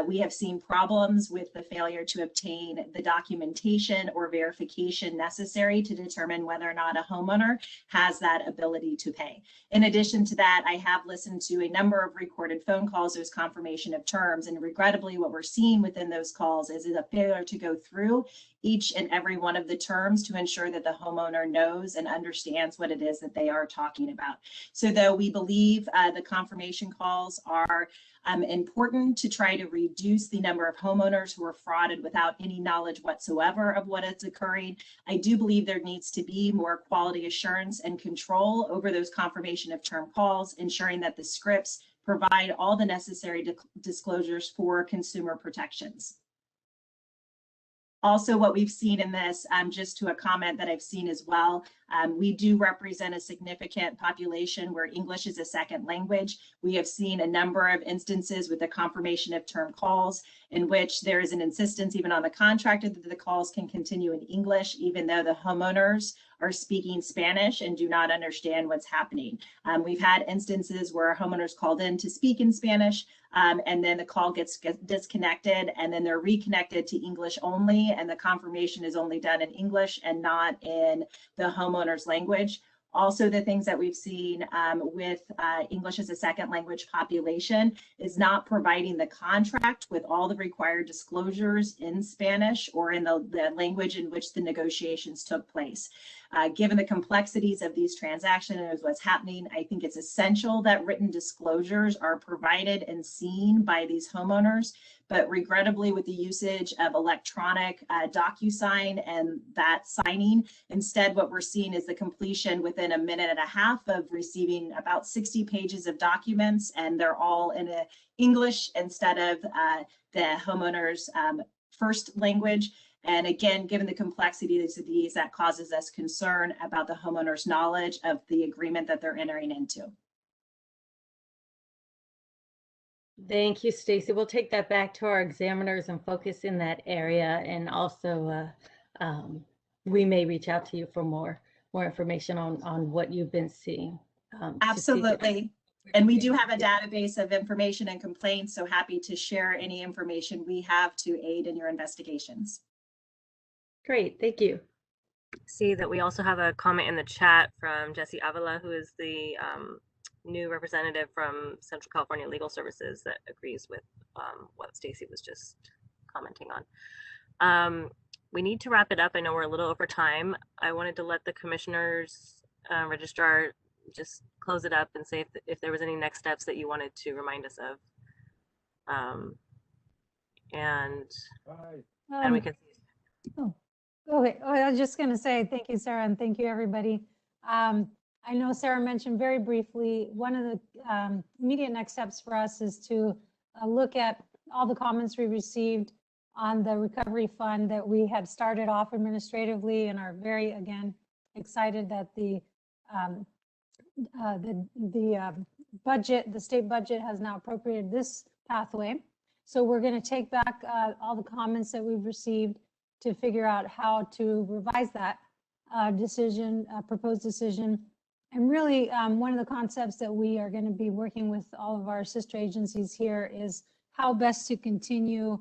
Speaker 20: we have seen problems with the failure to obtain the documentation or verification necessary to determine whether or not a homeowner has that ability to pay. In addition to that, I have listened to a number of recorded phone calls, those confirmation of terms, and regrettably what we're seeing within those calls is a failure to go through each and every one of the terms to ensure that the homeowner knows and understands what it is that they are talking about. So though we believe the confirmation calls are important to try to reduce the number of homeowners who are frauded without any knowledge whatsoever of what is occurring, I do believe there needs to be more quality assurance and control over those confirmation of term calls, ensuring that the scripts provide all the necessary disclosures for consumer protections. Also, what we've seen in this, just to a comment that I've seen as well, we do represent a significant population where English is a second language. We have seen a number of instances with the confirmation of term calls in which there is an insistence even on the contractor that the calls can continue in English, even though the homeowners are speaking Spanish and do not understand what's happening. We've had instances where homeowners called in to speak in Spanish, and then the call gets disconnected, and then they're reconnected to English only, and the confirmation is only done in English and not in the homeowner's language. Also, the things that we've seen with English as a second language population is not providing the contract with all the required disclosures in Spanish or in the language in which the negotiations took place. Given the complexities of these transactions and what's happening, I think it's essential that written disclosures are provided and seen by these homeowners. But regrettably, with the usage of electronic DocuSign and that signing, instead what we're seeing is the completion within a minute and a half of receiving about 60 pages of documents, and they're all in English instead of the homeowners first language. And again, given the complexities of these, that causes us concern about the homeowner's knowledge of the agreement that they're entering into.
Speaker 17: Thank you, Stacy. We'll take that back to our examiners and focus in that area. And also, we may reach out to you for more information on what you've been seeing.
Speaker 20: Absolutely. And we do have a database of information and complaints, so happy to share any information we have to aid in your investigations.
Speaker 17: Great, thank you.
Speaker 1: See that we also have a comment in the chat from Jesse Avila, who is the new representative from Central California Legal Services, that agrees with what Stacy was just commenting on. We need to wrap it up. I know we're a little over time. I wanted to let the commissioners, registrar, just close it up and say if there was any next steps that you wanted to remind us of. And we can.
Speaker 4: Okay. Oh, I was just going to say thank you, Sarah, and thank you, everybody. I know Sarah mentioned very briefly, one of the immediate next steps for us is to look at all the comments we received on the recovery fund that we had started off administratively, and are very, again, excited that the budget, the state budget, has now appropriated this pathway. So we're going to take back all the comments that we've received to figure out how to revise that decision, proposed decision. And really, one of the concepts that we are going to be working with all of our sister agencies here is how best to continue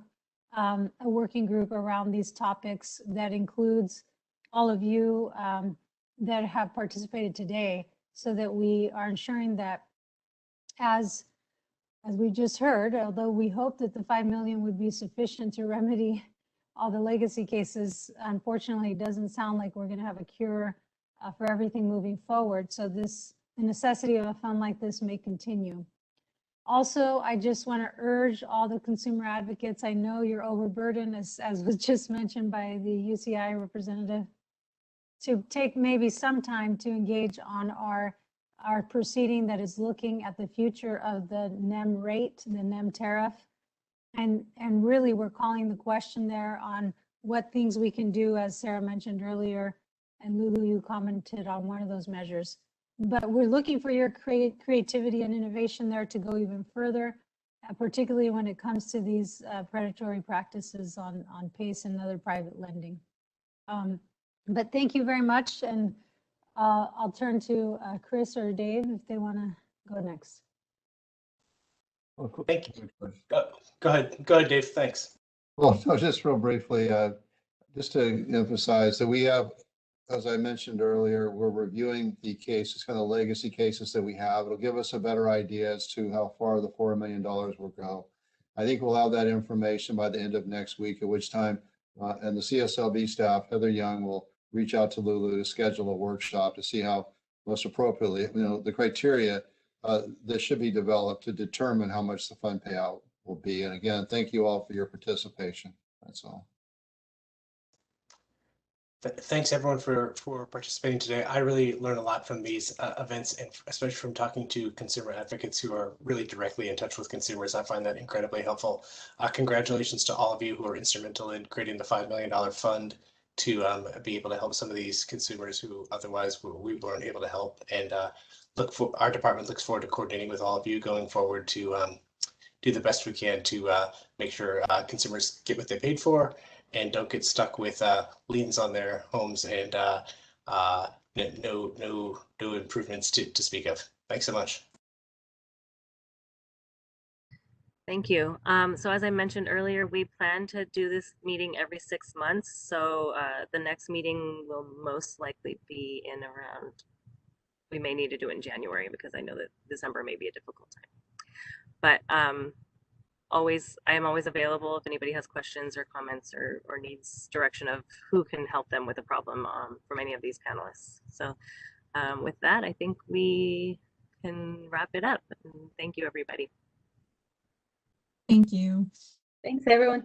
Speaker 4: a working group around these topics that includes all of you that have participated today, so that we are ensuring that, as we just heard, although we hope that the $5 million would be sufficient to remedy all the legacy cases, unfortunately, it doesn't sound like we're going to have a cure for everything moving forward. So the necessity of a fund like this may continue. Also, I just want to urge all the consumer advocates. I know you're overburdened, as was just mentioned by the UCI representative, to take maybe some time to engage on our proceeding that is looking at the future of the NEM rate, the NEM tariff. And really, we're calling the question there on what things we can do, as Sarah mentioned earlier, and Lulu, you commented on one of those measures. But we're looking for your creativity and innovation there to go even further, particularly when it comes to these predatory practices on PACE and other private lending. But thank you very much, and I'll turn to Chris or Dave if they want to go next.
Speaker 3: Thank you. Go ahead, Dave. Thanks.
Speaker 2: Well, no, just real briefly, just to emphasize that we have, as I mentioned earlier, we're reviewing the cases, kind of legacy cases that we have. It'll give us a better idea as to how far the $4 million will go. I think we'll have that information by the end of next week, at which time, and the CSLB staff, Heather Young, will reach out to Lulu to schedule a workshop to see how most appropriately, the criteria that should be developed to determine how much the fund payout will be. And again, thank you all for your participation. That's all.
Speaker 3: Thanks everyone for participating today. I really learned a lot from these events, and especially from talking to consumer advocates who are really directly in touch with consumers. I find that incredibly helpful. Congratulations to all of you who are instrumental in creating the $5 million fund to be able to help some of these consumers who otherwise we weren't able to help. And our department looks forward to coordinating with all of you going forward to do the best we can to make sure consumers get what they paid for and don't get stuck with liens on their homes and no improvements to speak of. Thanks so much.
Speaker 1: Thank you. So as I mentioned earlier, we plan to do this meeting every 6 months. So the next meeting will most likely be in around, we may need to do it in January because I know that December may be a difficult time. But I am always available if anybody has questions or comments or needs direction of who can help them with a problem from any of these panelists. So with that, I think we can wrap it up. Thank you, everybody.
Speaker 5: Thank you.
Speaker 17: Thanks, everyone.